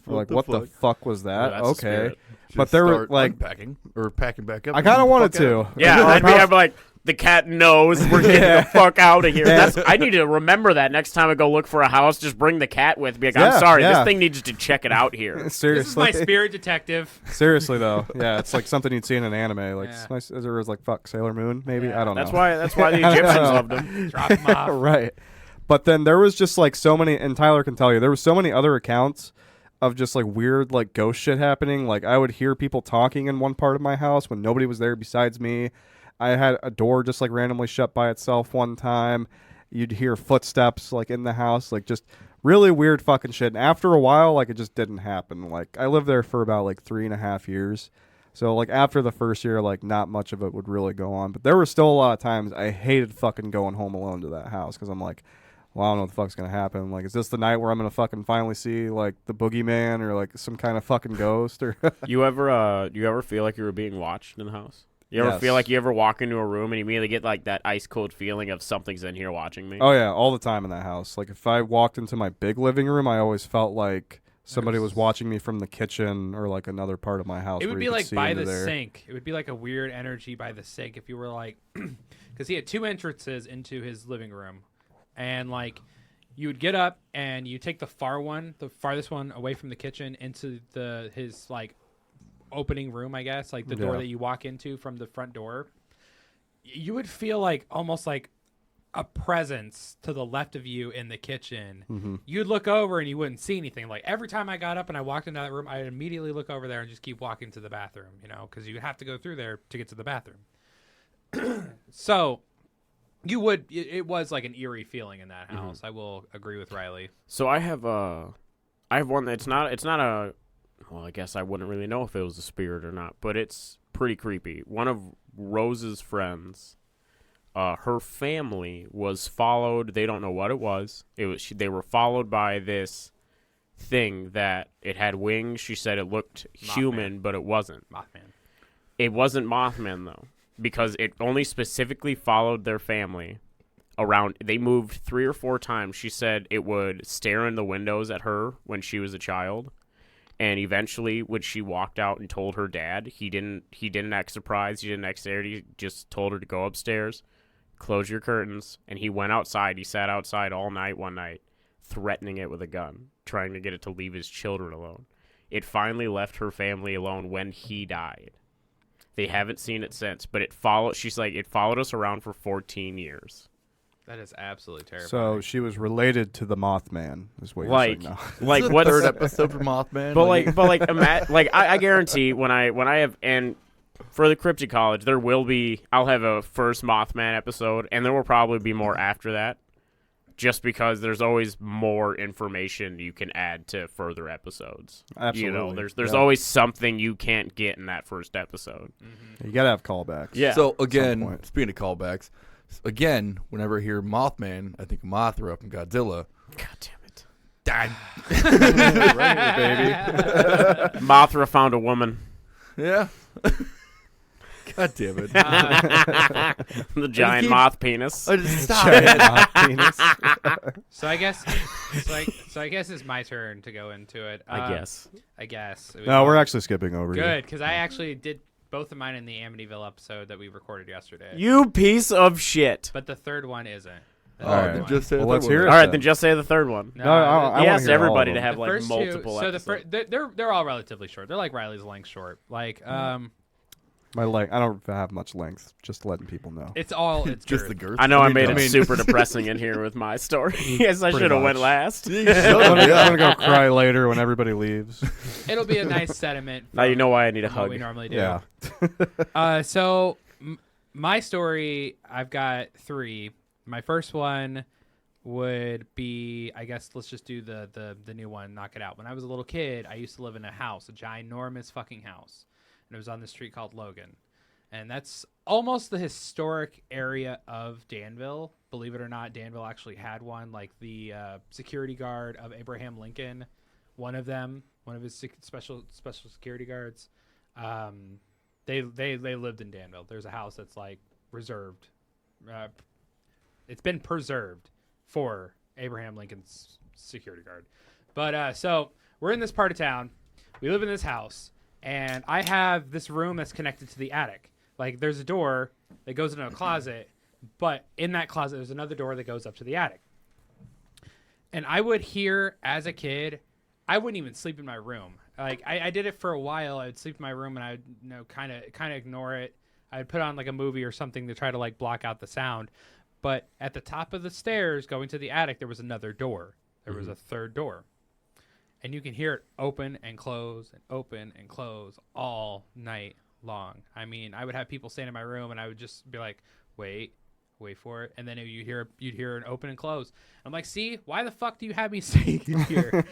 We're like, what the fuck was that? that's the Okay. spirit. But there were, like, unpacking or packing back up. I kind of wanted to. Yeah, I'd be like, the cat knows we're getting the fuck out of here. Yeah. I need to remember that next time I go look for a house. Just bring the cat with me. Like, Yeah, I'm sorry, yeah. this thing needs to check it out here. Seriously. This is my spirit detective. Seriously though, yeah, it's like something you'd see in an anime. Like, Yeah. it's nice. As it was like, fuck, Sailor Moon, maybe. Yeah. I don't That's know. why the Egyptians loved him. Drop him off. Right. But then there was just like so many, and Tyler can tell you, there was so many other accounts of just like weird like ghost shit happening. Like I would hear people talking in one part of my house when nobody was there besides me. I had a door just like randomly shut by itself one time. You'd hear footsteps like in the house, like just really weird fucking shit. And after a while, like it just didn't happen. Like I lived there for about like 3.5 years. So like after the first year, like not much of it would really go on. But there were still a lot of times I hated fucking going home alone to that house because I'm like, well, I don't know what the fuck's going to happen. Like, is this the night where I'm going to fucking finally see, like, the boogeyman or, like, some kind of fucking ghost? Or You ever feel like you were being watched in the house? You ever Yes. feel like you ever walk into a room and you immediately get, like, that ice-cold feeling of something's in here watching me? Oh, yeah, all the time in that house. Like, if I walked into my big living room, I always felt like somebody was watching me from the kitchen or, like, another part of my house. It would where be you could like see by into the there. sink. It would be like a weird energy by the sink if you were like, because he had 2 entrances into his living room, and like you would get up and you take the farthest one away from the kitchen into his like opening room, I guess, like the door Yeah. that you walk into from the front door. You would feel like almost like a presence to the left of you in the kitchen. Mm-hmm. You'd look over and you wouldn't see anything. Like every time I got up and I walked into that room, I'd immediately look over there and just keep walking to the bathroom, you know, because you have to go through there to get to the bathroom. So it was like an eerie feeling in that house. I will agree with Riley. So I have one that's not a, well, I guess I wouldn't really know if it was a spirit or not, but it's pretty creepy. One of Rose's friends, her family was followed. They don't know what it was. They were followed by this thing that it had wings. She said it looked human, but it wasn't. Mothman. It wasn't Mothman though, because it only specifically followed their family around. They moved 3 or 4 times. She said it would stare in the windows at her when she was a child. And eventually, when she walked out and told her dad, he didn't act surprised. He didn't act scared. He just told her to go upstairs, close your curtains. And he went outside. He sat outside all night one night, threatening it with a gun, trying to get it to leave his children alone. It finally left her family alone when he died. They haven't seen it since, but she's like, it followed us around for 14 years. That is absolutely terrifying. So she was related to the Mothman, is what you're Like, saying now. like It's the what's third episode for Mothman? I guarantee when I have, and for the Cryptid College, I'll have a first Mothman episode, and there will probably be more after that, just because there's always more information you can add to further episodes. Absolutely. You know, there's always something you can't get in that first episode. Mm-hmm. You gotta have callbacks. Yeah. So At some again, point. speaking of callbacks, again, whenever I hear Mothman, I think of Mothra from Godzilla. God damn it. Right, baby. Mothra found a woman. Yeah. God damn it. The giant moth penis. I just stop Giant it. moth penis. So I guess, so I guess it's my turn to go into it. I guess. I guess. No, we're actually skipping over you. good because I actually did both of mine in the Amityville episode that we recorded yesterday. You piece of shit. But the third one isn't. The Oh, third then one. just say the Well, third let's one. hear it. All right, then. then just say the third one. No, I He wanna asked hear all everybody of to them. have The like first multiple two, so episodes. they're all relatively short. They're like Riley's length short. Like My length. I don't have much length. Just letting people know. it's Just girth. the girth. I know I made mean, it super depressing in here with my story. Yes, I Pretty should have went much. last. I'm gonna go cry later when everybody leaves. It'll be a nice sediment. Now you know why I need a from what hug. we normally do. Yeah. So my story, I've got 3. My first one would be, I guess let's just do the new one, knock it out. When I was a little kid, I used to live in a house, a ginormous fucking house. And it was on the street called Logan. And that's almost the historic area of Danville. Believe it or not, Danville actually had one. Like the security guard of Abraham Lincoln, one of his special security guards. They lived in Danville. There's a house that's like reserved. It's been preserved for Abraham Lincoln's security guard. But so we're in this part of town. We live in this house, and I have this room that's connected to the attic. Like there's a door that goes into a closet, but in that closet there's another door that goes up to the attic. And I would hear as a kid, I wouldn't even sleep in my room. Like I did it for a while. I would sleep in my room and I would kind of ignore it. I'd put on like a movie or something to try to like block out the sound. But at the top of the stairs going to the attic, there was another door. There was a third door. And you can hear it open and close and open and close all night long. I mean, I would have people stand in my room and I would just be like, wait for it. And then you'd hear an open and close. I'm like, see, why the fuck do you have me staying in here?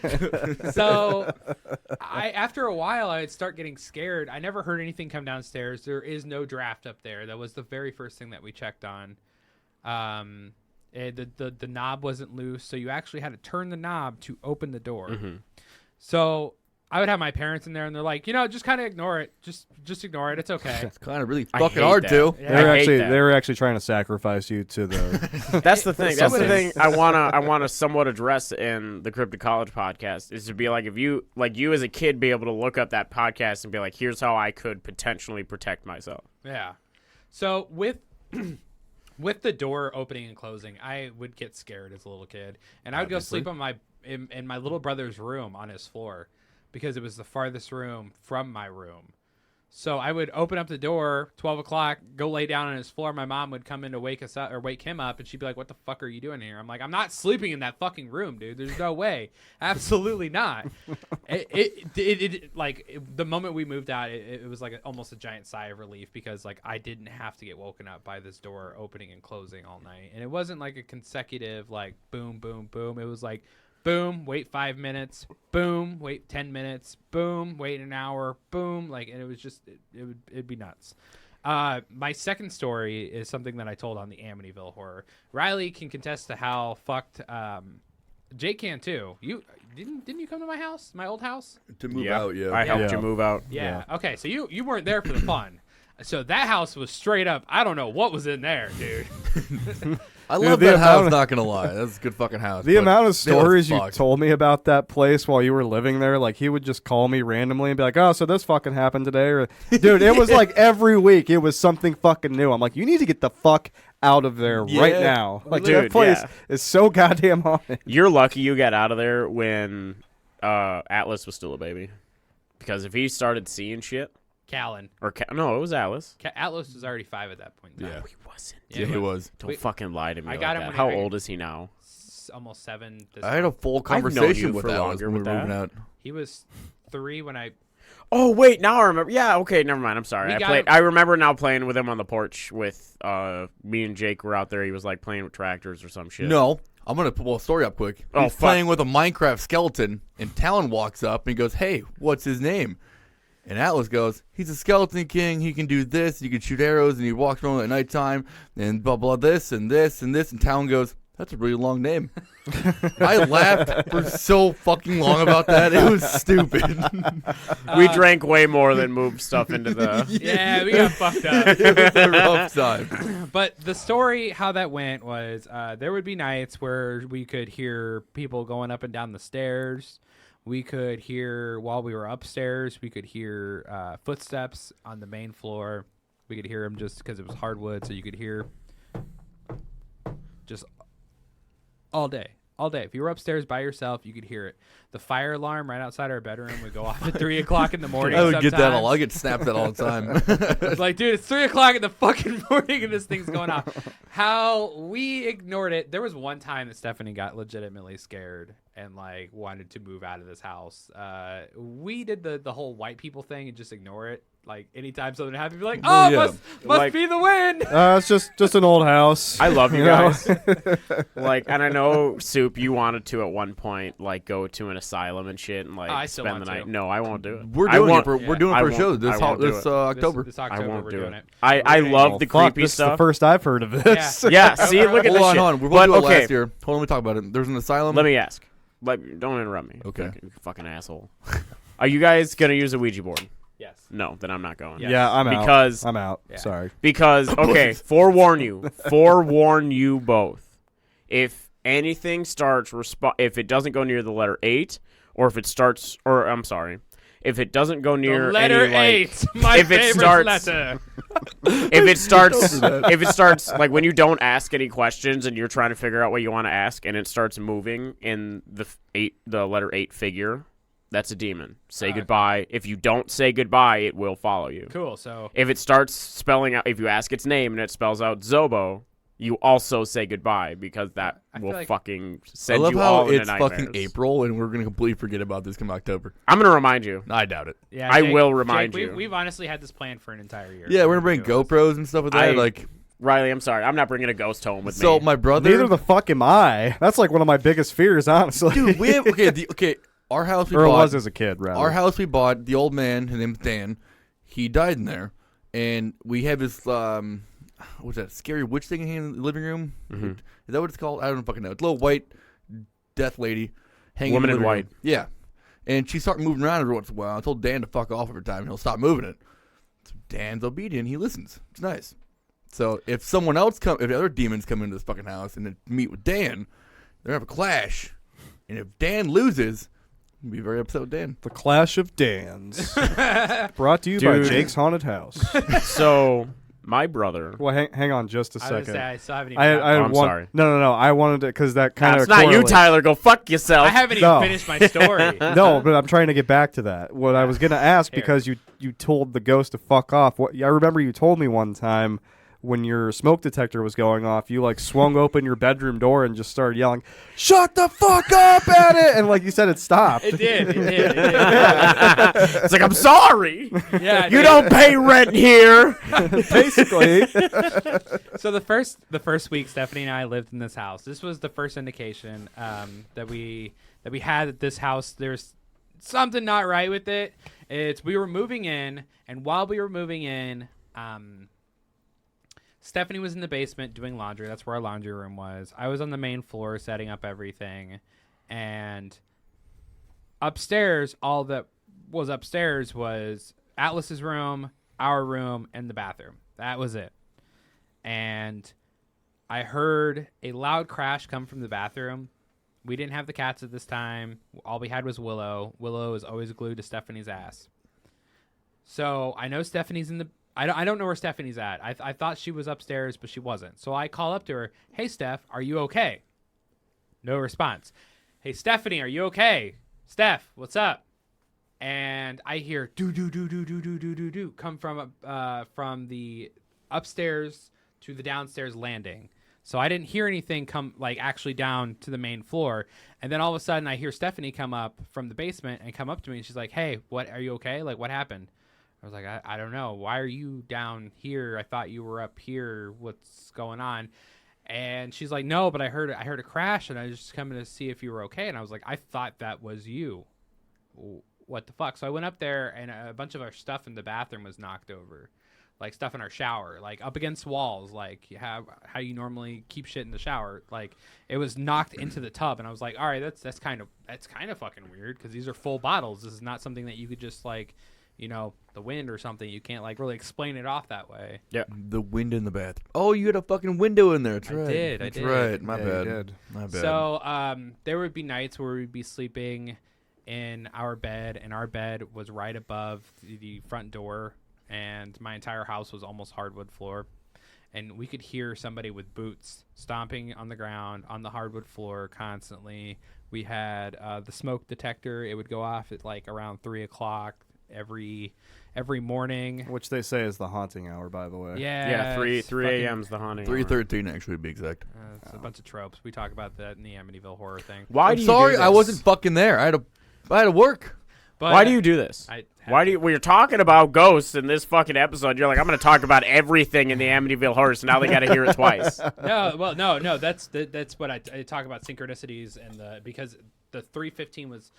So after a while, I would start getting scared. I never heard anything come downstairs. There is no draft up there. That was the very first thing that we checked on. The knob wasn't loose, so you actually had to turn the knob to open the door. So I would have my parents in there, and they're like, just kind of ignore it. Just ignore it. It's okay. It's kind of really I fucking hate hard that. too. Yeah. They were actually trying to sacrifice you to the. That's the thing. That's the Something. thing I wanna somewhat address in the Cryptic College podcast is to be like, if you as a kid be able to look up that podcast and be like, here's how I could potentially protect myself. Yeah. So with the door opening and closing, I would get scared as a little kid, and I would go sleep on in my little brother's room on his floor because it was the farthest room from my room. So I would open up the door, 12 o'clock, go lay down on his floor. My mom would come in to wake us up or wake him up, and she'd be like, "What the fuck are you doing here?" I'm like, "I'm not sleeping in that fucking room, dude. There's no way. Absolutely not." The moment we moved out, it was like almost a giant sigh of relief because like I didn't have to get woken up by this door opening and closing all night, and it wasn't like a consecutive like boom, boom, boom. It was like boom, wait 5 minutes, boom, wait 10 minutes, boom, wait an hour, boom, like, and it was just it'd be nuts. My second story is something that I told on the Amityville horror. Riley can contest to how fucked Jake can too. You didn't you come to my house, my old house? To move out, yeah. I helped you move out. Yeah. Okay, so you weren't there for the fun. So that house was straight up. I don't know what was in there, dude. I love that house, not gonna lie. That's a good fucking house. The amount of stories you fucked. told me about that place while you were living there, like he would just call me randomly and be like, "Oh, so this fucking happened today," or "Dude, it was like every week it was something fucking new." I'm like, "You need to get the fuck out of there right now!" Like Dude, that place is so goddamn haunted. You're lucky you got out of there when Atlas was still a baby, because if he started seeing shit, Callan. No, it was Atlas. Atlas was already 5 at that point. Yeah. No, he wasn't. Yeah, he was. Don't fucking lie to me. I like got him that. when How he- old is he now? Almost 7. I had a full I've known conversation you with for Atlas longer when we with were that. moving out. He was 3 when I. Oh wait, now I remember. Yeah, okay, never mind. I'm sorry. We got him- I remember now playing with him on the porch with me and Jake were out there. He was like playing with tractors or some shit. No, I'm gonna pull a story up quick. Oh, He's fuck. playing with a Minecraft skeleton, and Talon walks up and he goes, "Hey, what's his name?" And Atlas goes, "He's a skeleton king. He can do this. He can shoot arrows, and he walks around at nighttime, and blah blah this and this and this." And Talon goes, That's a really long name. I laughed for so fucking long about that. It was stupid. We drank way more than moved stuff into the... Yeah, we got fucked up. It was a rough time. But the story, how that went was there would be nights where we could hear people going up and down the stairs. We could hear, while we were upstairs, we could hear footsteps on the main floor. We could hear them just because it was hardwood, so you could hear just all day. If you were upstairs by yourself, you could hear it. The fire alarm right outside our bedroom would go off at 3 o'clock in the morning. I would get that sometimes. I get snapped that all the time. It's like, dude, it's 3 o'clock in the fucking morning and this thing's going off. How we ignored it. There was one time that Stephanie got legitimately scared and like wanted to move out of this house. We did the whole white people thing and just ignore it. Like anytime something happened, be like, oh, yeah. must Like- be the wind. It's just an old house. I love you know? guys. Like, and I know, Soup, you wanted to at one point, like, go to an asylum and shit and, like, I still spend want the night. to. No, I won't do it. We're I doing won't- it for we're doing I it for a won't- show I this won't do this it. October. This I October, won't we're do doing it. it. I love the Fuck, creepy this is the stuff. first I've heard of this. Yeah, see, look at Hold this on, shit. hold on. We're But, going to do it okay, last year. Hold on, let me talk about it. There's an asylum. let me ask. Don't interrupt me. Okay. You fucking asshole. Are you guys going to use a Ouija board? Yes. No, then I'm not going. Yes. Yeah, I'm out. Because- I'm out. Yeah. Sorry. Because, okay, forewarn you both. If anything starts, if it doesn't go near the letter 8, or if it starts, or I'm sorry, if it doesn't go near The letter any, like, 8, my if it favorite starts- letter. if it starts like when you don't ask any questions and you're trying to figure out what you want to ask and it starts moving in the letter 8 figure, that's a demon. Say goodbye. If you don't say goodbye, it will follow you. Cool. So If it starts spelling out, if you ask its name and it spells out Zobo, you also say goodbye because that I will feel like- fucking I send love you how all into it's nightmares. fucking April and we're going to completely forget about this come October. I'm gonna remind you. I doubt it. yeah, I Jake- will remind Jake, you. We've honestly had this planned for an entire year. Yeah, we're going to bring Do this. GoPros and stuff with that. Like, Riley, I'm sorry. I'm not bringing a ghost home with so me. my brother. Neither the fuck am I. That's like one of my biggest fears, honestly. Dude, we have okay. Our house we or it bought. was as a kid, rather. Our house we bought. The old man, his name's Dan. He died in there, and we have this what's that scary witch thing in the living room? Mm-hmm. Is that what it's called? I don't fucking know. It's a little white death lady hanging. Woman in in the living white. room. Yeah, and she started moving around every once in a while. I told Dan to fuck off every time, and he'll stop moving it. So Dan's obedient. He listens. It's nice. So if someone else if other demons come into this fucking house and then meet with Dan, they're gonna have a clash. And if Dan loses, I'll be very upset with Dan. The Clash of Dans. Brought to you by Dude. Jake's Haunted House. So my brother. Well, hang on just a I was second. gonna say, I still haven't even. I Oh, I'm want, sorry. No. I wanted to because that kind of. It's not you, Tyler. Go fuck yourself. I haven't No. even finished my story. No, but I'm trying to get back to that. What I was gonna ask Here. because you told the ghost to fuck off. I remember you told me one time when your smoke detector was going off, you like swung open your bedroom door and just started yelling, "Shut the fuck up!" at it, and like you said, it stopped. It did. It's like, I'm sorry. Yeah. You don't pay rent here. Basically. So the first week, Stephanie and I lived in this house. This was the first indication that we had at this house. There's something not right with it. We were moving in, and while we were moving in, Stephanie was in the basement doing laundry. That's where our laundry room was. I was on the main floor setting up everything, and upstairs, all that was upstairs was Atlas's room, our room, and the bathroom. That was it. And I heard a loud crash come from the bathroom. We didn't have the cats at this time. All we had was Willow. Willow is always glued to Stephanie's ass. So I know Stephanie's in the... I don't know where Stephanie's at. I thought she was upstairs, but she wasn't. So I call up to her. Hey, Steph, are you okay? No response. Hey, Stephanie, are you okay? Steph, what's up? And I hear do come from the upstairs to the downstairs landing. So I didn't hear anything come like actually down to the main floor. And then all of a sudden I hear Stephanie come up from the basement and come up to me and she's like, "Hey, what are you okay? Like what happened?" I was like, I don't know. Why are you down here? I thought you were up here. What's going on? And she's like, "No, but I heard a crash and I was just coming to see if you were okay." And I was like, "I thought that was you. What the fuck?" So I went up there and a bunch of our stuff in the bathroom was knocked over. like stuff in our shower, like up against walls, like you have how you normally keep shit in the shower. Like it was knocked into the tub, and I was like, all right, that's kind of fucking weird because these are full bottles. This is not something that you could just like, the wind or something. You can't like really explain it off that way. Yeah, the wind in the bathroom. Oh, you had a fucking window in there. That's right. I did. Right. My Yeah, bad. you did. My bad. So there would be nights where we'd be sleeping in our bed, and our bed was right above the front door, and my entire house was almost hardwood floor, and we could hear somebody with boots stomping on the ground on the hardwood floor constantly. We had the smoke detector. It would go off at like around 3:00 every morning, Which they say is the haunting hour, by the way. Yeah, 3 a.m. is the haunting. 3:13 actually to be exact. It's a bunch of tropes. We talk about that in the Amityville horror thing. Why I'm do you sorry, do this? I wasn't fucking there. I had to work. But Why do you do this? We're talking about ghosts in this fucking episode. You're like, I'm going to talk about everything in the Amityville horror, so now they got to hear it twice. No. That's what I talk about, synchronicities, and because the 3:15 was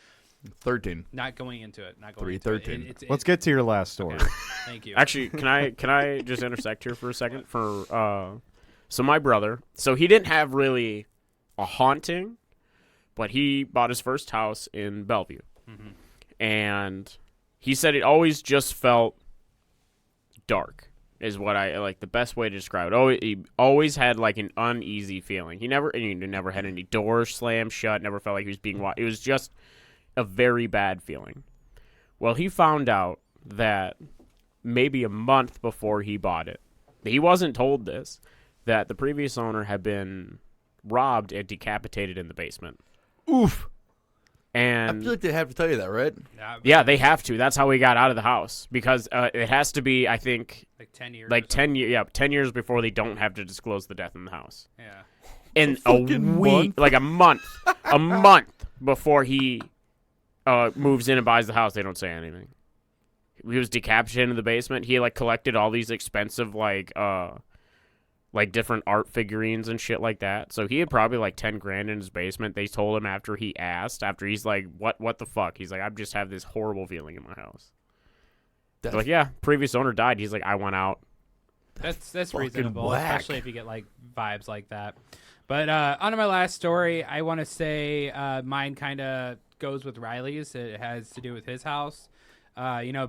13. not going into it. 3:13. Let's get to your last story. Okay. Thank you. Actually, can I just intersect here for a second? So my brother, he didn't have really a haunting, but he bought his first house in Bellevue, and he said it always just felt dark, is what I like the best way to describe it. He always had like an uneasy feeling. He never had any doors slammed shut. Never felt like he was being watched. It was just a very bad feeling. Well, he found out that maybe a month before he bought it, he wasn't told this, that the previous owner had been robbed and decapitated in the basement. Oof. And I feel like they have to tell you that, right? Yeah, they have to. That's how we got out of the house, because it has to be, I think, like 10 years. Like 10 years. Yeah, 10 years before they don't have to disclose the death in the house. Yeah. In a week, like a month before he moves in and buys the house, they don't say anything. He was decapitated in the basement. He like collected all these expensive like different art figurines and shit like that. So he had probably like 10 grand in his basement. They told him after he's like, what the fuck? He's like, I just have this horrible feeling in my house. They're like, yeah, previous owner died. He's like, I went out. That's reasonable, whack. especially if you get like vibes like that. But on to my last story, I want to say mine kind of goes with Riley's. It has to do with his house.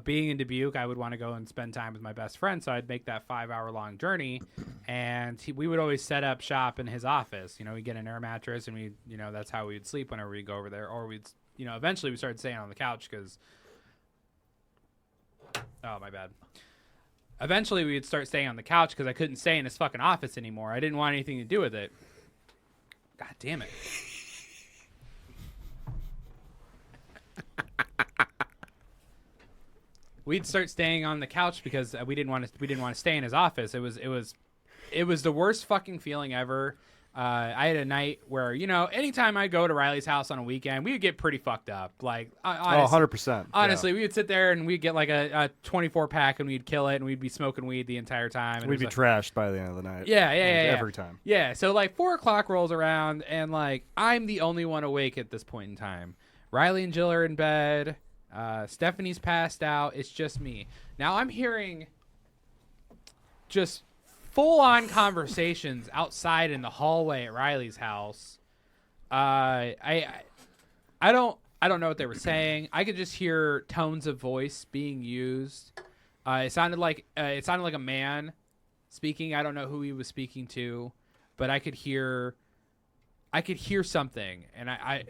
Being in Dubuque, I would want to go and spend time with my best friend, so I'd make that 5-hour-long journey, and we would always set up shop in his office. We'd get an air mattress, and that's how we would sleep whenever we go over there, or we'd, eventually we started staying on the couch because, oh, my bad. Eventually we would start staying on the couch because I couldn't stay in his fucking office anymore. I didn't want anything to do with it. God damn it. We'd start staying on the couch because we didn't want to stay in his office. It was the worst fucking feeling ever. I had a night where, anytime I go to Riley's house on a weekend, we would get pretty fucked up. Like, honestly, 100%. Honestly, we would sit there and we'd get like a 24-pack and we'd kill it, and we'd be smoking weed the entire time. And we'd be trashed by the end of the night. Yeah. Every time. Yeah, so like 4 o'clock rolls around, and like I'm the only one awake at this point in time. Riley and Jill are in bed. Stephanie's passed out. It's just me. Now I'm hearing just full-on conversations outside in the hallway at Riley's house. I don't know what they were saying. I could just hear tones of voice being used. It sounded like a man speaking. I don't know who he was speaking to, but I could hear something, and I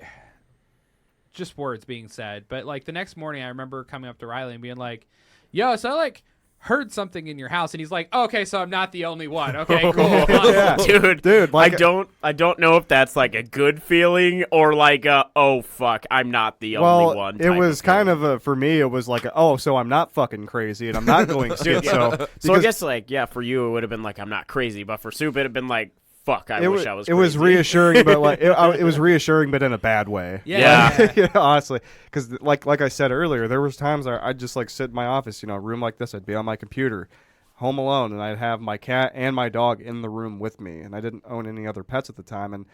just words being said. But like the next morning, I remember coming up to Riley and being like, "Yo, so I like heard something in your house," and he's like, "Okay, so I'm not the only one. Okay, cool." Yeah. Dude, like, I don't know if that's like a good feeling or like oh fuck, I'm not the only one. It was kind of for me. It was like, so I'm not fucking crazy, and I'm not going schizo. So I guess like for you it would have been like I'm not crazy, but for Soup it'd have been like, fuck, I wish I was crazy. It was reassuring, but like it was reassuring, but in a bad way. Yeah. Like, honestly, because like I said earlier, there was times I'd just like sit in my office, a room like this. I'd be on my computer, home alone, and I'd have my cat and my dog in the room with me, and I didn't own any other pets at the time, and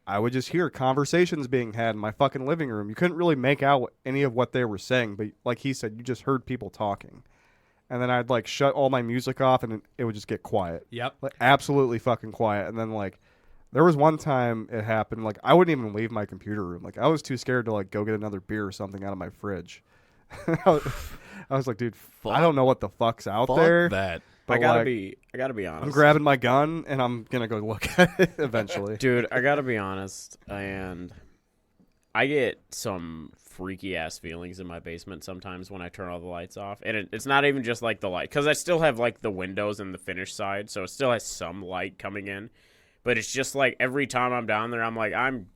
I would just hear conversations being had in my fucking living room. You couldn't really make out any of what they were saying, but like he said, you just heard people talking. and then I'd like shut all my music off, and it would just get quiet. Yep. Like absolutely fucking quiet. And then like there was one time it happened. Like I wouldn't even leave my computer room. Like I was too scared to like go get another beer or something out of my fridge. I was like, dude, I don't know what the fuck's out there. That. But I gotta like, be honest. I'm grabbing my gun and I'm gonna go look at it eventually. Dude, I gotta be honest, and I get some freaky ass feelings in my basement sometimes when I turn all the lights off, and it's not even just like the light, because I still have like the windows and the finished side, so it still has some light coming in, but it's just like every time I'm down there, I'm like, I'm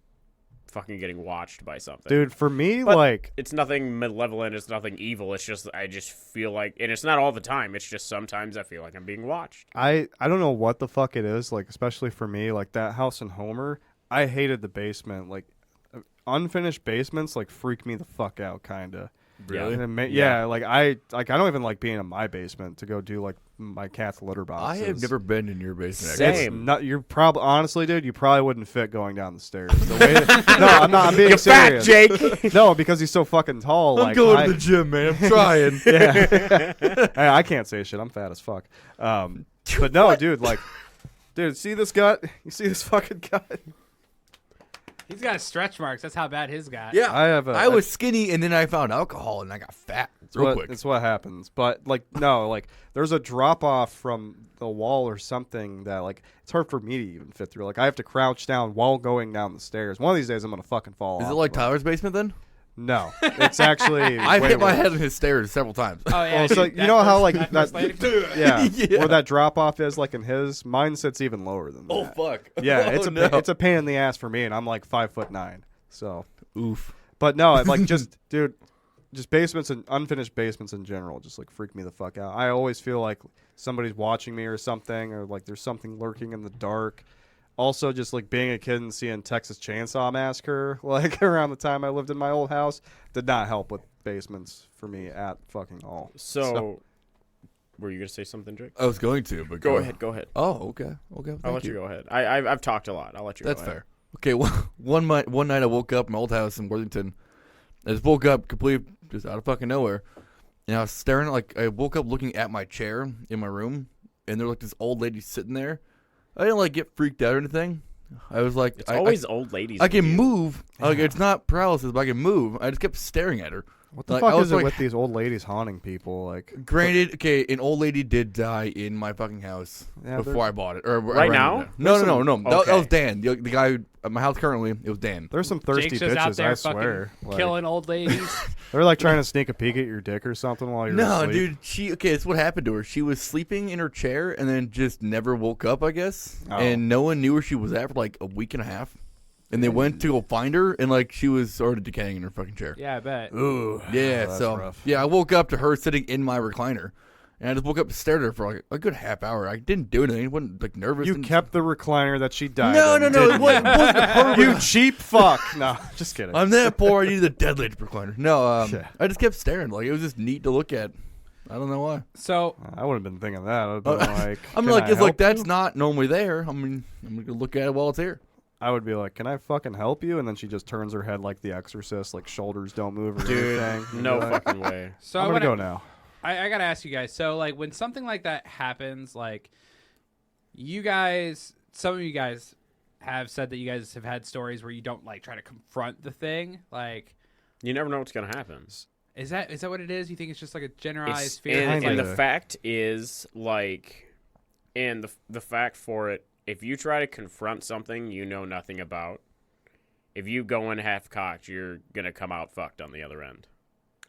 fucking getting watched by something. Dude, for me, But like it's nothing malevolent, it's nothing evil, it's just I just feel like, and it's not all the time, it's just sometimes I feel like I'm being watched. I don't know what the fuck it is, like especially for me, like that house in Homer, I hated the basement. Like unfinished basements like freak me the fuck out kinda. Really? And yeah, like I don't even like being in my basement to go do like my cat's litter boxes. I have never been in your basement. Same. actually. It's not, you're probably honestly, dude, you probably wouldn't fit going down the stairs. The way no, I'm not. I'm being You're serious. fat, Jake. No, because he's so fucking tall. I'm like, going to the gym, man. I'm trying. Yeah. Hey, I can't say shit. I'm fat as fuck. But no, dude, like, dude, see this gut? You see this fucking gut? He's got stretch marks. That's how bad his got. Yeah, I was skinny, and then I found alcohol, and I got fat real quick. It's what happens. But like, no, like, there's a drop off from the wall or something that like it's hard for me to even fit through. Like, I have to crouch down while going down the stairs. One of these days, I'm gonna fucking fall. Is off it like of them. Tyler's basement then? No, it's actually. I've way hit my worse. head on his stairs several times. Oh yeah. Oh, so dude, you know how like first that, landing? yeah, Yeah. where that drop off is like in his. Mine sits even lower than that. Oh fuck. Yeah, Oh, it's a pain in the ass for me, and I'm like 5'9". So, oof. but no, like just dude, just basements and unfinished basements in general just like freak me the fuck out. I always feel like somebody's watching me or something, or like there's something lurking in the dark. Also, just like being a kid and seeing Texas Chainsaw Massacre like around the time I lived in my old house did not help with basements for me at fucking all. So were you gonna say something, Jake? I was going to, but Go ahead. Oh, okay. I'll let you go ahead. I've talked a lot. I'll let you That's go fair. ahead. Okay, one night I woke up in my old house in Worthington. I just woke up completely just out of fucking nowhere. And I was staring at, like, I woke up looking at my chair in my room, and there was like this old lady sitting there. I didn't like get freaked out or anything. I was like, It's always old ladies. I can with you. move. Like, it's not paralysis, but I can move. I just kept staring at her. What the Like, fuck I was is it like- with these old ladies haunting people? Like, Granted, okay, an old lady did die in my fucking house Yeah, before there- I bought it. Or I Right rented now? it. No. That Okay. was Dan. The guy at my house currently, it was Dan. there's some thirsty Jake's just out bitches, there I swear. fucking Like, killing old ladies. they're like trying to sneak a peek at your dick or something while you're No, asleep. dude. It's what happened to her. She was sleeping in her chair and then just never woke up, I guess. Oh. And no one knew where she was at for like a week and a half. And they went to go find her, and like she was already decaying in her fucking chair. Yeah, I bet. Ooh, Yeah, that's so rough. yeah, I woke up to her sitting in my recliner, and I just woke up and stared at her for like a good half hour. I didn't do anything. I wasn't like nervous. You and- kept the recliner that she died No, in, no, didn't it wasn't her. you cheap fuck. No, just kidding. I'm that poor. I needed a dead lady recliner. No, Yeah. I just kept staring. Like it was just neat to look at. I don't know why. So I would have been thinking that. I'd have been like, I'm "Can like, I it's like help that's you?" not normally there. I mean, I'm gonna look at it while it's here. I would be like, "Can I fucking help you?" And then she just turns her head like The Exorcist, like shoulders don't move or Dude, anything. no You'd be like, fucking way. so I'm when gonna go now. I gotta ask you guys. So like when something like that happens, like you guys, some of you guys have said that you guys have had stories where you don't like try to confront the thing. Like, You never know what's gonna happen. is that what it is? You think it's just like a generalized It's- fear? and, Kinda. and the fact is, like, and the fact for it, if you try to confront something you know nothing about, if you go in half-cocked, you're gonna come out fucked on the other end.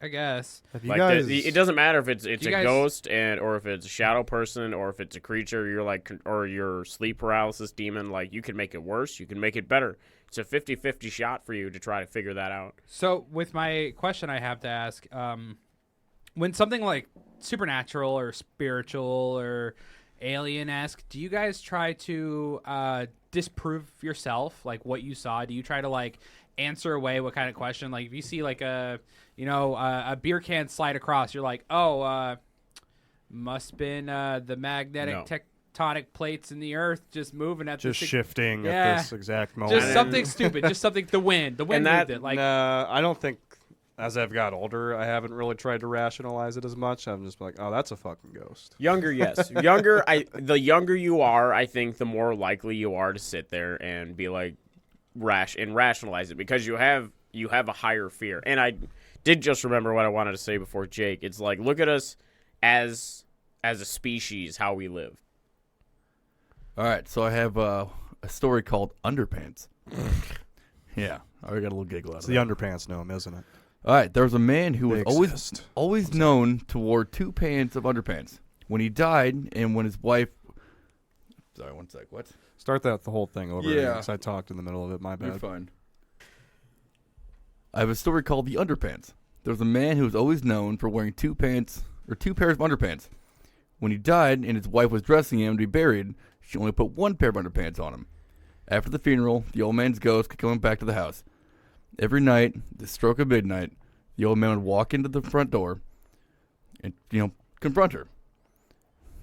I guess. If you Like guys, it doesn't matter if it's You a guys- ghost or if it's a shadow person or if it's a creature. You're like, or your sleep paralysis demon. Like, you can make it worse. You can make it better. It's a 50-50 shot for you to try to figure that out. So with my question, I have to ask: when something like supernatural or spiritual or alien-esque, do you guys try to disprove yourself, like what you saw? Do you try to like answer away what kind of question? Like if you see like a beer can slide across, you're like, oh, must been the magnetic No. tectonic plates in the earth just moving at just this shifting Yeah. at this exact moment. just something stupid, just something the wind And moved that- it. Like Nah, I don't think. as I've got older, I haven't really tried to rationalize it as much. I'm just like, oh, that's a fucking ghost. Younger, yes. The younger you are, I think the more likely you are to sit there and be like rationalize it, because you have a higher fear. And I did just remember what I wanted to say before Jake. It's like, look at us as a species, how we live. All right, so I have a story called Underpants. Yeah, I already got a little giggle out It's of the that. Underpants gnome, isn't it? All right, there was a man who They was exist. always known to wear 2 pants of underpants. When he died, and when his wife, sorry, one sec, what? Start the whole thing over. Yeah. Because I talked in the middle of it. My bad. You're fine. I have a story called the Underpants. There was a man who was always known for wearing 2 pants or 2 pairs of underpants. When he died, and his wife was dressing him to be buried, she only put 1 pair of underpants on him. After the funeral, the old man's ghost kept coming back to the house. Every night, at the stroke of midnight, the old man would walk into the front door and, confront her.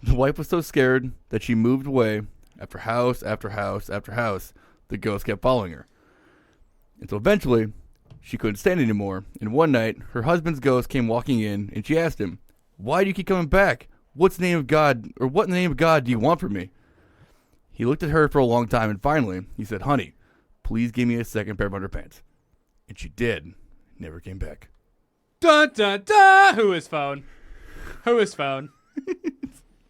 The wife was so scared that she moved away. After house after house after house, the ghost kept following her. And so eventually, she couldn't stand anymore. And one night, her husband's ghost came walking in, and she asked him, "Why do you keep coming back? What in the name of God do you want from me?" He looked at her for a long time, and finally, he said, "Honey, please give me a second pair of underpants." And she did. Never came back. Dun dun dun! Who is phone? Who is phone?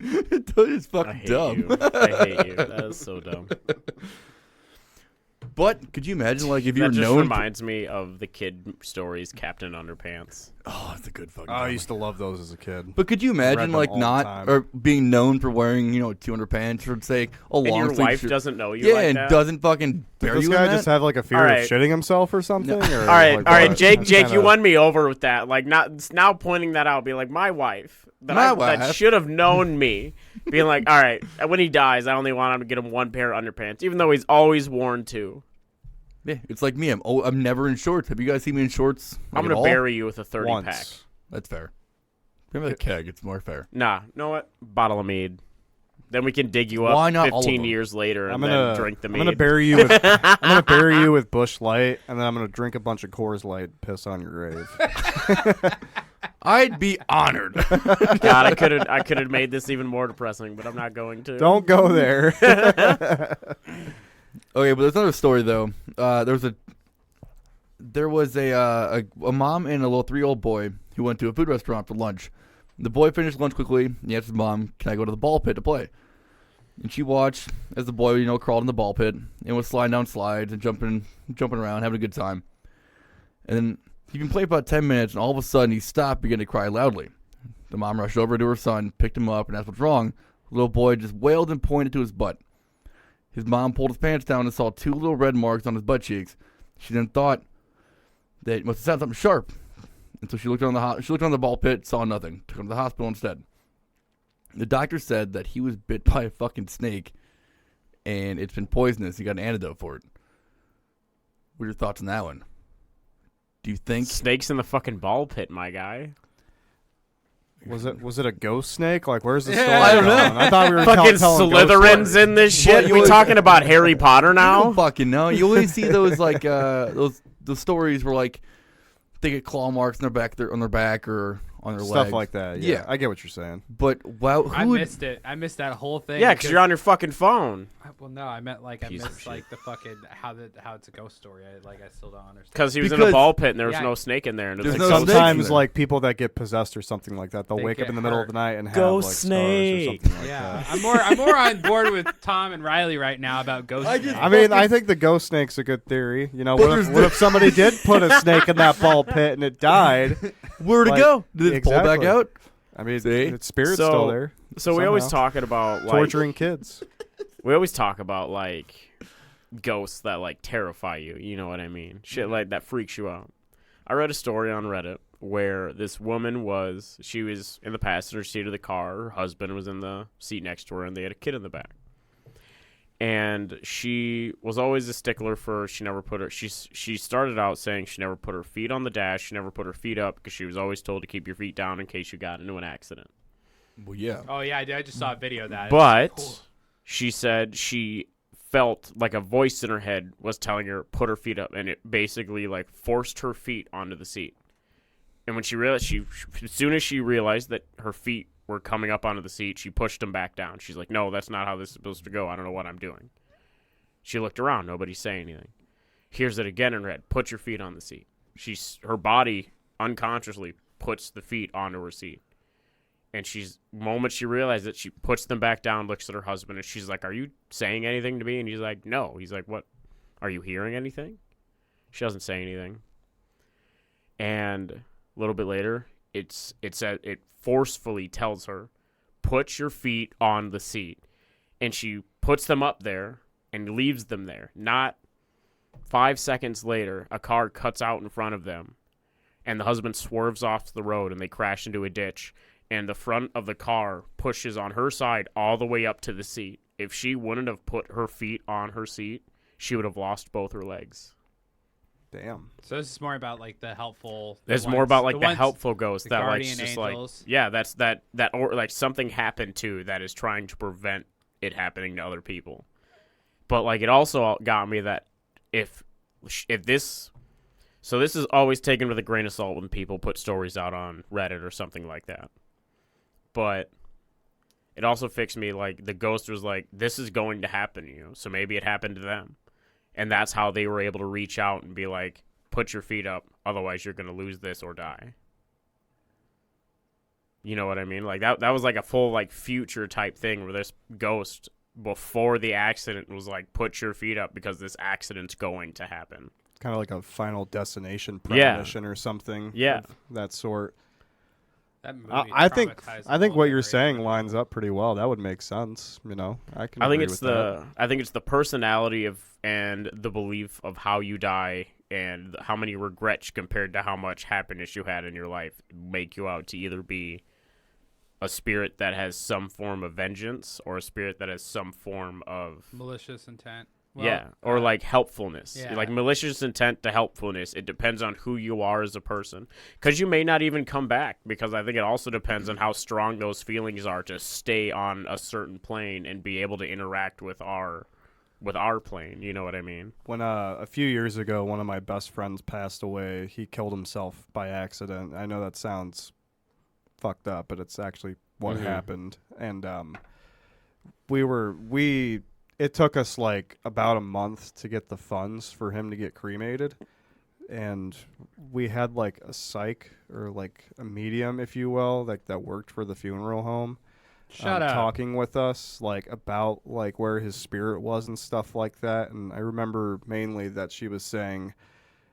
It's fucking dumb. I hate you. That is so dumb. But could you imagine, like, if you That were just known? reminds me of the kid stories, Captain Underpants. Oh, it's a good fucking. Oh, I time. used to love those as a kid. But could you imagine, them like, all the not time. or being known for wearing, 200 pants for say a And long your sleeve wife shirt? doesn't know you Yeah, like and that? doesn't fucking bury Does this you guy in just that? have like a fear All of right. shitting himself or something? Or, All right, like, all right, what? Jake, That's you kinda- won me over with that. Like, now pointing that out, be like, my wife, that should have known me, being like, all right, when he dies, I only want him to get him 1 pair of underpants, even though he's always worn 2. Yeah, it's like me. I'm never in shorts. Have you guys seen me in shorts? I'm at gonna all? bury you with a 30 Once. pack. That's fair. Remember the keg? It's more fair. Nah, know what? Bottle of mead. Then we can dig you up Why not all of 15 them? years later and I'm then drink the I'm mead. gonna bury you with I'm gonna bury you with Bush Light, and then I'm gonna drink a bunch of Coors Light, and piss on your grave. I'd be honored. God, I could have made this even more depressing, but I'm not going to. Don't go there. Okay, but there's another story though. There was a mom and a little 3-year-old boy who went to a food restaurant for lunch. The boy finished lunch quickly, and he asked his mom, "Can I go to the ball pit to play?" And she watched as the boy, crawled in the ball pit and was sliding down slides and jumping around, having a good time. And then he'd been playing for about 10 minutes, and all of a sudden he stopped, began to cry loudly. The mom rushed over to her son, picked him up, and asked what's wrong. The little boy just wailed and pointed to his butt. His mom pulled his pants down and saw 2 little red marks on his butt cheeks. She then thought that it must have sounded something sharp. And so she looked on the ball pit, saw nothing, took him to the hospital instead. The doctor said that he was bit by a fucking snake, and it's been poisonous. He got an antidote for it. What are your thoughts on that one? Do you think Snakes in the fucking ball pit, my guy? Was it a ghost snake? Like, where's the story? I don't know. going? I thought we were Fucking telling ghost Slytherins stories. in this shit. you We always- talking about Harry Potter I now? don't fucking know. You always see those like those stories where like they get claw marks on their back or on their Stuff legs. like that. Yeah. I get what you're saying. But wow, I who would, missed it. I missed that whole thing. Yeah, because you're on your fucking phone. Well, no, I meant like I Piece of missed shit. like the fucking how it's a ghost story. I still don't understand. Because he was in Because- a ball pit and there was Yeah. no snake in there. And it was There's like no some- snakes in Sometimes, there. like, people that get possessed or something like that, they'll They wake up get in the middle of hurt. the night and have Ghost like snake. stars or something like Yeah, that. I'm more on board with Tom and Riley right now about ghosts. I mean, I think the ghost snake's a good theory. But What if somebody did put a snake in that ball pit and it died? where'd it like, go? Did it pull back exactly. out? I mean, See? its spirit's So- still there. So we always somehow. talking about like Torturing kids. we always talk about like ghosts that like terrify you. You know what I mean? Shit like that freaks you out. I read a story on Reddit where this woman she was in the passenger seat of the car. Her husband was in the seat next to her, and they had a kid in the back. And she was always a stickler for she started out saying she never put her feet on the dash, she never put her feet up because she was always told to keep your feet down in case you got into an accident. Well, yeah. Oh yeah, I just saw a video of that. But Cool. she said she felt like a voice in her head was telling her put her feet up, and it basically like forced her feet onto the seat. And when she realized, as soon as she realized that her feet were coming up onto the seat, she pushed them back down. She's like, no, that's not how this is supposed to go. I don't know what I'm doing. She looked around. Nobody's saying anything. Hears it again in red. Put your feet on the seat. Her body unconsciously puts the feet onto her seat. And moment she realized it, she puts them back down, looks at her husband, and she's like, are you saying anything to me? And he's like, no. He's like, what? Are you hearing anything? She doesn't say anything. And a little bit later, it forcefully tells her, put your feet on the seat. And she puts them up there and leaves them there. Not 5 seconds later, a car cuts out in front of them, and the husband swerves off the road, and they crash into a ditch, and the front of the car pushes on her side all the way up to the seat. If she wouldn't have put her feet on her seat, she would have lost both her legs. Damn. So this is more about like the helpful. It's more about like the helpful ghost that like guardian just angels. like, yeah, that's that or like something happened to that is trying to prevent it happening to other people. But like it also got me that if this, so this is always taken with a grain of salt when people put stories out on Reddit or something like that. But it also fixed me, like the ghost was like, this is going to happen to you, so maybe it happened to them. And that's how they were able to reach out and be like, put your feet up, otherwise you're going to lose this or die. You know what I mean? Like that was like a full like future type thing where this ghost before the accident was like, put your feet up because this accident's going to happen. Kind of like a Final Destination premonition or something. Yeah. Of that sort. That movie I think traumatized what me you're very saying much. lines up pretty well. That would make sense. You know, I think agree it's that. I think it's the personality of and the belief of how you die and how many regrets compared to how much happiness you had in your life make you out to either be a spirit that has some form of vengeance or a spirit that has some form of malicious intent. Well, yeah, or like helpfulness. yeah. Like malicious intent to helpfulness. It depends on who you are as a person. Because you may not even come back. Because I think it also depends on how strong those feelings are to stay on a certain plane and be able to interact with our plane. You know what I mean? When a few years ago, one of my best friends passed away. He killed himself by accident. I know that sounds fucked up, but it's actually what happened. And it took us like about a month to get the funds for him to get cremated. And we had like a psych or like a medium, if you will, like that worked for the funeral home. Shut up. Talking with us like about like where his spirit was and stuff like that. And I remember mainly that she was saying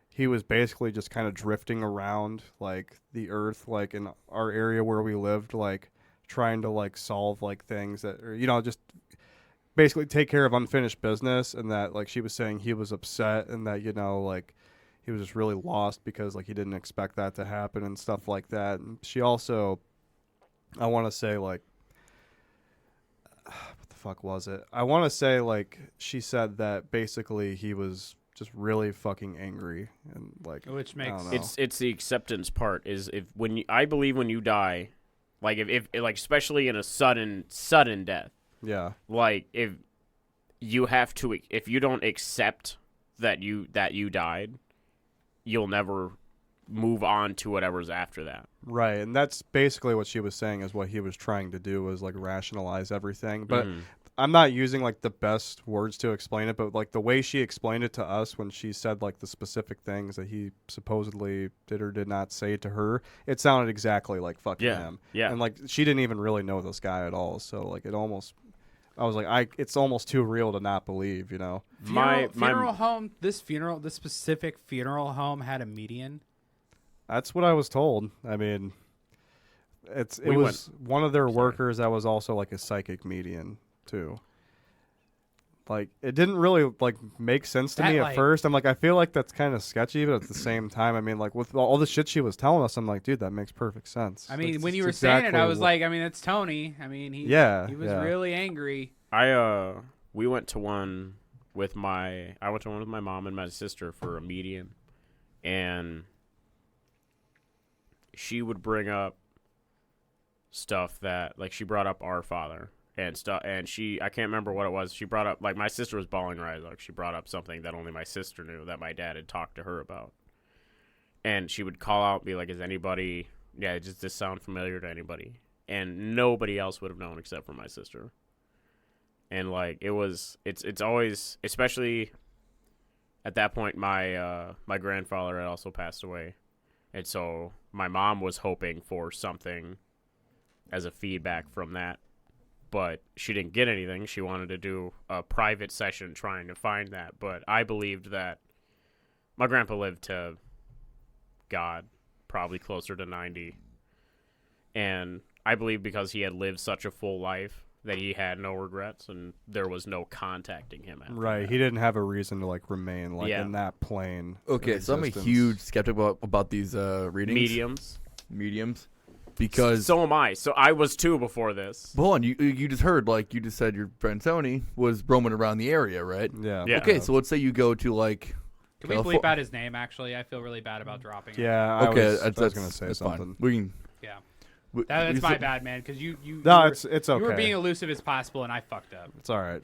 he was basically just kind of drifting around like the earth, like in our area where we lived, like trying to like solve like things that, or, you know, just basically take care of unfinished business. And that like she was saying he was upset and that, you know, like he was just really lost because like he didn't expect that to happen and stuff like that. And she also, I want to say like, what the fuck was it? I want to say like she said that basically he was just really fucking angry and like, which makes it's the acceptance part is I believe when you die, like if like especially in a sudden death. Yeah. Like if you don't accept that you died, you'll never move on to whatever's after that. Right, and that's basically what she was saying is what he was trying to do was like rationalize everything. But I'm not using like the best words to explain it, but like the way she explained it to us when she said like the specific things that he supposedly did or did not say to her, it sounded exactly like fucking him. Yeah. And like she didn't even really know this guy at all, so like I was like, it's almost too real to not believe, you know. Funeral home. This specific funeral home had a median. That's what I was told. I mean, it was one of their workers that was also like a psychic medium too. Like it didn't really like make sense to me at first. I'm like, I feel like that's kind of sketchy, but at the same time, I mean, like with all the shit she was telling us, I'm like, dude, that makes perfect sense. I mean, when you were saying it, I was like, I mean, it's Tony. I mean, he was really angry. We went to one with my mom and my sister for a medium, and she would bring up stuff that, like, she brought up our father and stuff, and I can't remember what it was. She brought up, like, my sister was bawling her eyes out. She brought up something that only my sister knew that my dad had talked to her about. And she would call out and be like, is anybody, does this sound familiar to anybody? And nobody else would have known except for my sister. And like, it's always, especially at that point, my grandfather had also passed away. And so my mom was hoping for something as a feedback from that. But she didn't get anything. She wanted to do a private session trying to find that. But I believed that my grandpa lived to God, probably closer to 90. And I believe because he had lived such a full life that he had no regrets and there was no contacting him after Right. that. He didn't have a reason to like remain like in that plane. Okay, so I'm a huge skeptic about these readings. Mediums. Because so am I. So I was too before this. Hold on, you just heard, like you just said your friend Tony was roaming around the area, right? Yeah. Okay, so let's say you go to like Can we bleep out his name, actually? I feel really bad about dropping it. Yeah, I was going to say something. Fine. We can... Yeah. That's my bad, man, because you No, it's okay. You were being elusive as possible, and I fucked up. It's all right.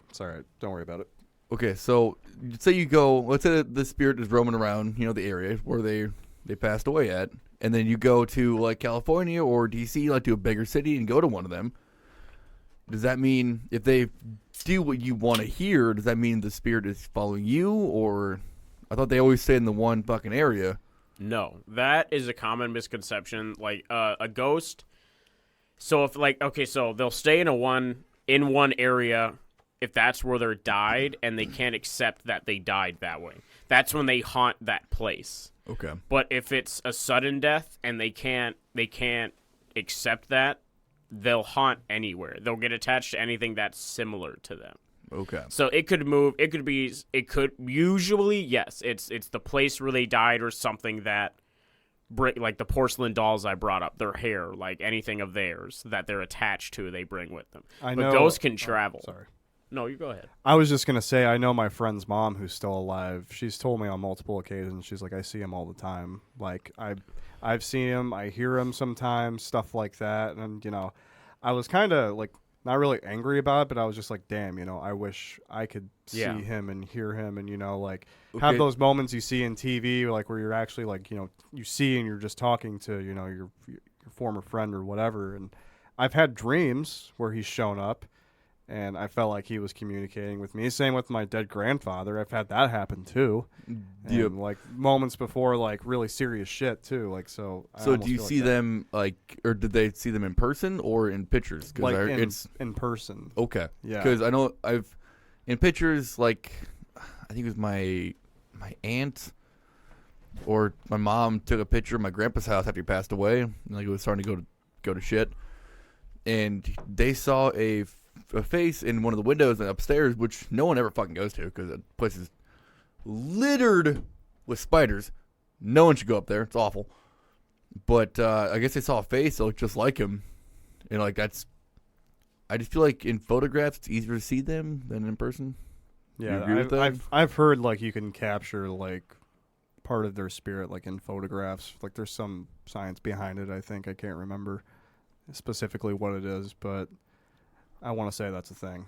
Don't worry about it. Okay, so say you go, let's say the spirit is roaming around, the area where they passed away at, and then you go to like California or DC, like to a bigger city and go to one of them. Does that mean if they do what you want to hear, does that mean the spirit is following you? Or I thought they always stay in the one fucking area. No, that is a common misconception. Like a ghost. So if so they'll stay in one area if that's where they died and they can't accept that they died that way. That's when they haunt that place. Okay. But if it's a sudden death and they can't accept that, they'll haunt anywhere. They'll get attached to anything that's similar to them. Okay. So it could move. It could usually, yes, it's the place where they died or something that like the porcelain dolls I brought up, their hair, like anything of theirs that they're attached to, they bring with them. But ghosts can travel. Sorry. No, you go ahead. I was just going to say, I know my friend's mom who's still alive. She's told me on multiple occasions, she's like, I see him all the time. Like, I've seen him, I hear him sometimes, stuff like that. And, I was kind of, like, not really angry about it, but I was just like, damn, I wish I could see him and hear him and, have those moments you see in TV, like, where you're actually, like, you see and you're just talking to, your former friend or whatever. And I've had dreams where he's shown up. And I felt like he was communicating with me. Same with my dead grandfather. I've had that happen too. Yep. And like moments before, like really serious shit too. Like so. So do you see them or did they see them in person or in pictures? Like it's in person. Okay. Yeah. Because I know in pictures, like I think it was my aunt or my mom took a picture of my grandpa's house after he passed away. Like it was starting to go to shit, and they saw a face in one of the windows upstairs, which no one ever fucking goes to because the place is littered with spiders. No one should go up there. It's awful. But I guess they saw a face that looked just like him. And like that's, I just feel like in photographs it's easier to see them than in person. Yeah, you agree with that? I've heard like you can capture like part of their spirit like in photographs. Like there's some science behind it. I think I can't remember specifically what it is, but I want to say that's a thing.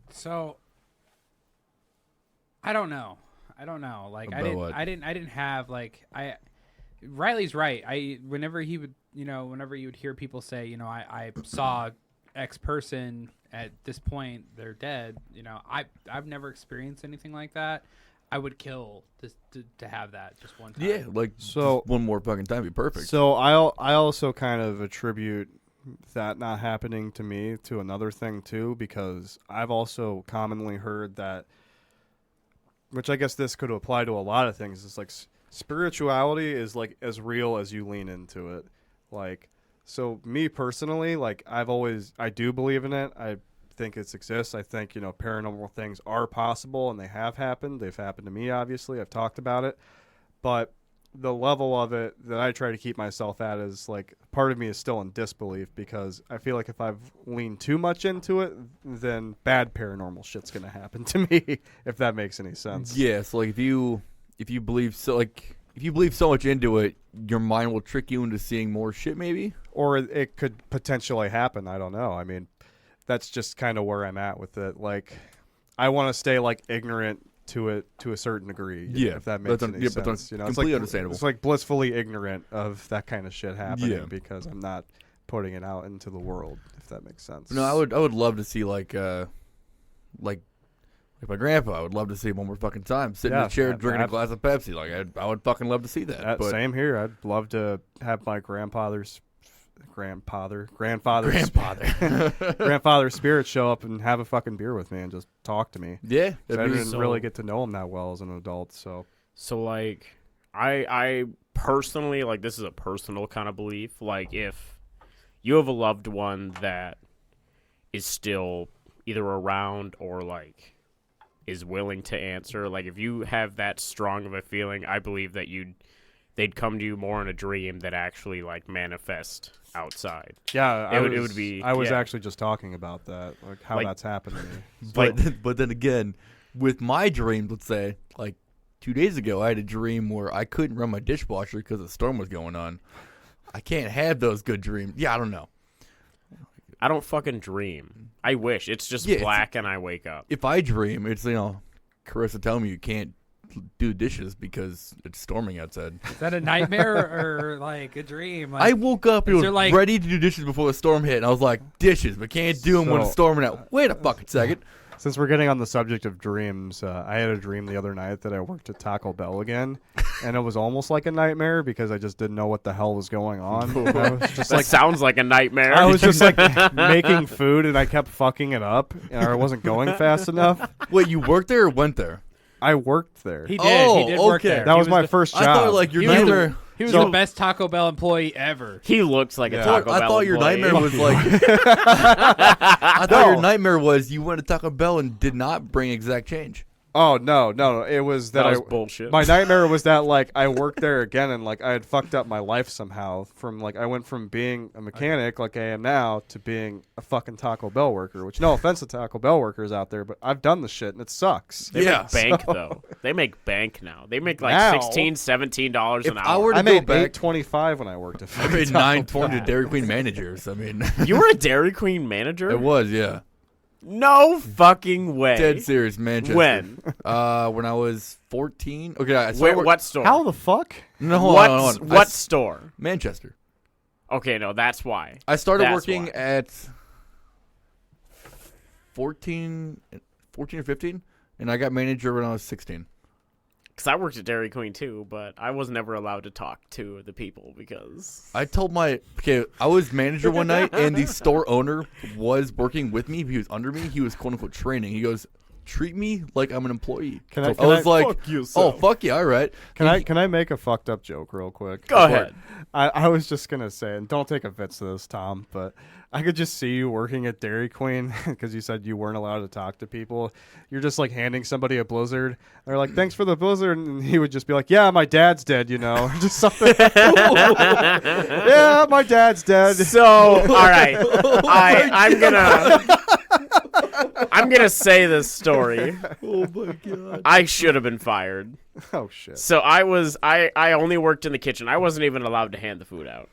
So I don't know. Like About I didn't have like Riley's right. Whenever he would, whenever you would hear people say, I saw X person at this point, they're dead. I've never experienced anything like that. I would kill to have that just one time. Yeah, like so one more fucking time would be perfect. So I also kind of attribute that not happening to me to another thing too, because I've also commonly heard that, which I guess this could apply to a lot of things, it's like spirituality is like as real as you lean into it. Like, so me personally, like I do believe in it. I think it exists. I think, paranormal things are possible and they have happened. They've happened to me, obviously. I've talked about it. But the level of it that I try to keep myself at is like part of me is still in disbelief because I feel like if I've leaned too much into it, then bad paranormal shit's gonna happen to me. If that makes any sense. Yeah, so like if you believe so much into it, your mind will trick you into seeing more shit, maybe. Or it could potentially happen. I don't know. I mean, that's just kind of where I'm at with it. Like, I want to stay like ignorant to it to a certain degree. Yeah, if that makes any sense. That's You know, completely it's like, understandable. It's like blissfully ignorant of that kind of shit happening Yeah. because I'm not putting it out into the world. If that makes sense. No, I would love to see like my grandpa. I would love to see him one more fucking time, sitting in Yeah, a chair drinking a glass of Pepsi. Like I would fucking love to see that. But Same here. I'd love to have my grandfather's spirit show up and have a fucking beer with me and just talk to me. Yeah, 'Cause I didn't really get to know him that well as an adult. So like, I personally, like, this is a personal kind of belief. Like, if you have a loved one that is still either around or like is willing to answer, like, if you have that strong of a feeling, I believe that they'd come to you more in a dream that actually like manifest outside. Yeah, it would be. I was yeah. actually just talking about that, like how that's happened to me. But then again, with my dreams, let's say like 2 days ago, I had a dream where I couldn't run my dishwasher because a storm was going on. I can't have those good dreams. Yeah, I don't know. I don't fucking dream. I wish. It's just black and I wake up. If I dream, it's, Carissa telling me you can't do dishes because it's storming outside. Is that a nightmare or like a dream? Like, I woke up and was like, ready to do dishes before the storm hit, and I was like, dishes, but can't do them when it's storming out. Wait a fucking second. Since we're getting on the subject of dreams, I had a dream the other night that I worked at Taco Bell again, and it was almost like a nightmare because I just didn't know what the hell was going on. I was just that sounds like a nightmare. I was just like making food, and I kept fucking it up, and I wasn't going fast enough. Wait, you worked there or went there? I worked there. He did. He did work there. That was my first job. I thought like your nightmare. He was the best Taco Bell employee ever. He looks like a Taco Bell I thought your employee. nightmare was like. I thought your nightmare was you went to Taco Bell and did not bring exact change. Oh no! It was that was bullshit. My nightmare was that like I worked there again and like I had fucked up my life somehow. From like I went from being a mechanic like I am now to being a fucking Taco Bell worker. Which no offense to Taco Bell workers out there, but I've done the shit and it sucks. They make bank though. They make bank now. They make like Now, $16, $17 an hour. I made $8.25 when I worked at. I made $9.20 Dairy Queen managers. I mean, you were a Dairy Queen manager? It was, yeah. No fucking way. Dead serious, Manchester. When? When I was 14. Okay, what store? How the fuck? No, hold on. What store? Manchester. Okay, no, that's why. I started working at 14 or 15, and I got manager when I was 16. Because I worked at Dairy Queen too, but I was never allowed to talk to the people because I told I was manager one night, and the store owner was working with me. He was under me. He was quote unquote training. He goes, "Treat me like I'm an employee." I was like, "Oh fuck yeah, all right." Can I make a fucked up joke real quick? Go ahead. I was just gonna say, and don't take offense to this, Tom, but I could just see you working at Dairy Queen because you said you weren't allowed to talk to people. You're just like handing somebody a Blizzard. They're like, "Thanks for the Blizzard," and he would just be like, "Yeah, my dad's dead," just something. Yeah, my dad's dead. So, all right, I'm gonna say this story. Oh my god! I should have been fired. Oh shit! So I only worked in the kitchen. I wasn't even allowed to hand the food out.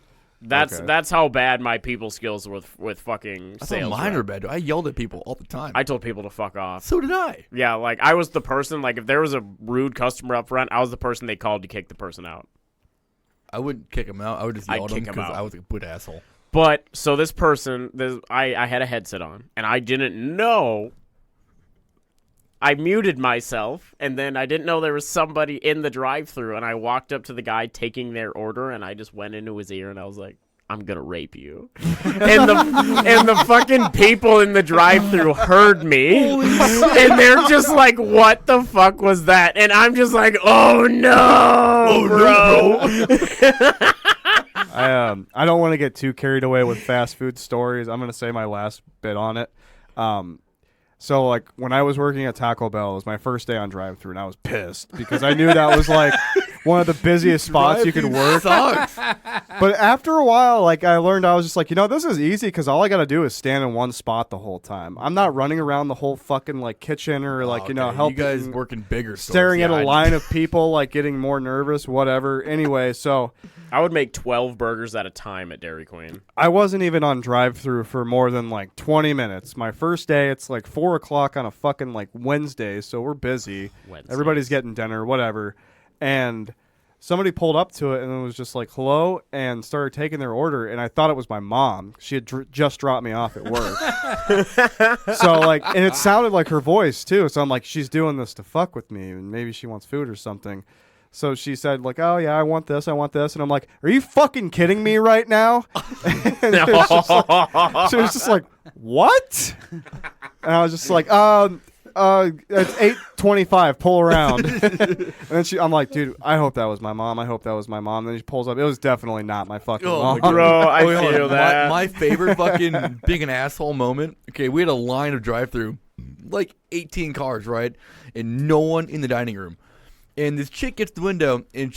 That's how bad my people skills were with fucking sales. Mine are bad. I yelled at people all the time. I told people to fuck off. So did I. Yeah, like I was the person. Like if there was a rude customer up front, I was the person they called to kick the person out. I wouldn't kick him out. I would just yell at him because I was a good asshole. But so this person, I had a headset on, and I didn't know. I muted myself, and then I didn't know there was somebody in the drive-thru, and I walked up to the guy taking their order, and I just went into his ear, and I was like, "I'm gonna rape you," and the fucking people in the drive-thru heard me, and they're just like, "What the fuck was that?" And I'm just like, "Oh no, bro." I don't want to get too carried away with fast food stories. I'm gonna say my last bit on it. So, like, when I was working at Taco Bell, it was my first day on drive-thru, and I was pissed because I knew that was, like, one of the busiest spots you could work. Sucks. But after a while, like I learned, I was just like, this is easy because all I got to do is stand in one spot the whole time. I'm not running around the whole fucking like kitchen or like helping. You guys work in bigger stores. Staring at a line of people, like getting more nervous, whatever. Anyway, so I would make 12 burgers at a time at Dairy Queen. I wasn't even on drive-through for more than like 20 minutes. My first day, it's like 4 o'clock on a fucking like Wednesday, so we're busy. Everybody's getting dinner, whatever. And somebody pulled up to it and it was just like, hello, and started taking their order. And I thought it was my mom. She had just dropped me off at work. So like, and it sounded like her voice too. So I'm like, she's doing this to fuck with me and maybe she wants food or something. So she said like, oh yeah, I want this. And I'm like, are you fucking kidding me right now? And she was just like, what? And I was just like, it's 8:25. Pull around. And then I'm like, dude, I hope that was my mom. And then she pulls up. It was definitely not my fucking mom. Bro, I feel that. My favorite fucking being an asshole moment. Okay, we had a line of drive-through, like 18 cars, right, and no one in the dining room. And this chick gets the window, and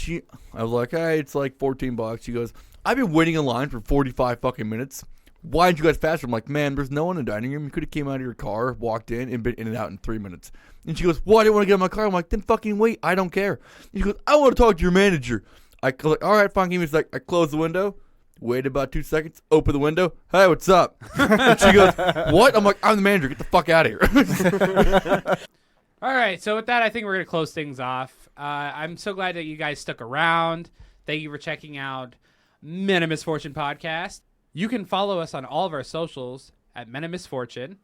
I was like, hey, it's like $14. She goes, I've been waiting in line for 45 fucking minutes. Why didn't you guys faster? I'm like, man, there's no one in the dining room. You could have came out of your car, walked in, and been in and out in 3 minutes. And she goes, well, I didn't want to get in my car. I'm like, then fucking wait. I don't care. And she goes, I want to talk to your manager. I was like, all right, fine. Give me a sec. I close the window, wait about 2 seconds, open the window. Hey, what's up? And she goes, what? I'm like, I'm the manager. Get the fuck out of here. All right, so with that, I think we're going to close things off. I'm so glad that you guys stuck around. Thank you for checking out Men of Misfortune Podcast. You can follow us on all of our socials at Men of Misfortune.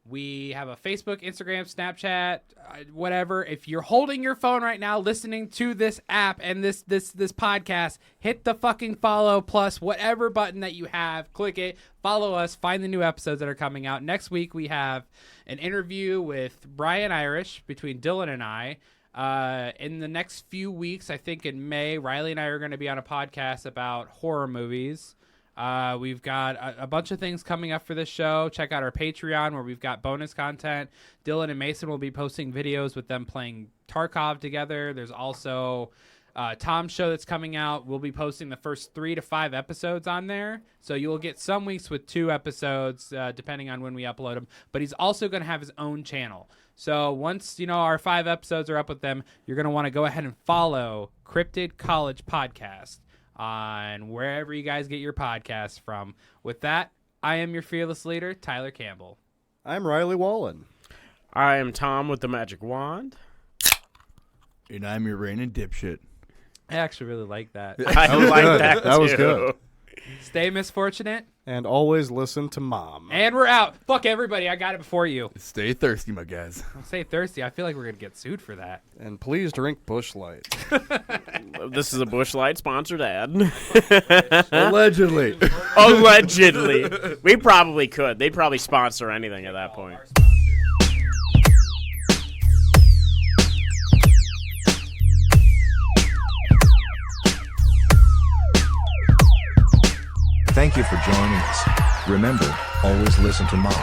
We have a Facebook, Instagram, Snapchat, whatever. If you're holding your phone right now listening to this app and this podcast, hit the fucking follow plus whatever button that you have. Click it. Follow us. Find the new episodes that are coming out. Next week, we have an interview with Brian Irish between Dylan and I. In the next few weeks, I think in May, Riley and I are going to be on a podcast about horror movies. We've got a bunch of things coming up for this show. Check out our Patreon where we've got bonus content. Dylan and Mason will be posting videos with them playing Tarkov together. There's also Tom's show that's coming out. We'll be posting the first 3 to 5 episodes on there. So you'll get some weeks with 2 episodes, depending on when we upload them. But he's also going to have his own channel. So once, our 5 episodes are up with them, you're going to want to go ahead and follow Cryptid College Podcast on wherever you guys get your podcasts from. With that, I am your fearless leader, Tyler Campbell. I'm Riley Wallen. I am Tom with the magic wand. And I'm your reigning dipshit. I actually really like that. I like that too. That was good. Stay misfortunate. And always listen to Mom. And we're out. Fuck everybody. I got it before you. Stay thirsty, my guys. I'll say thirsty. I feel like we're going to get sued for that. And please drink Busch Light. This is a Busch Light sponsored ad. Allegedly. Allegedly. We probably could. They'd probably sponsor anything at that point. Thank you for joining us. Remember, always listen to Mom.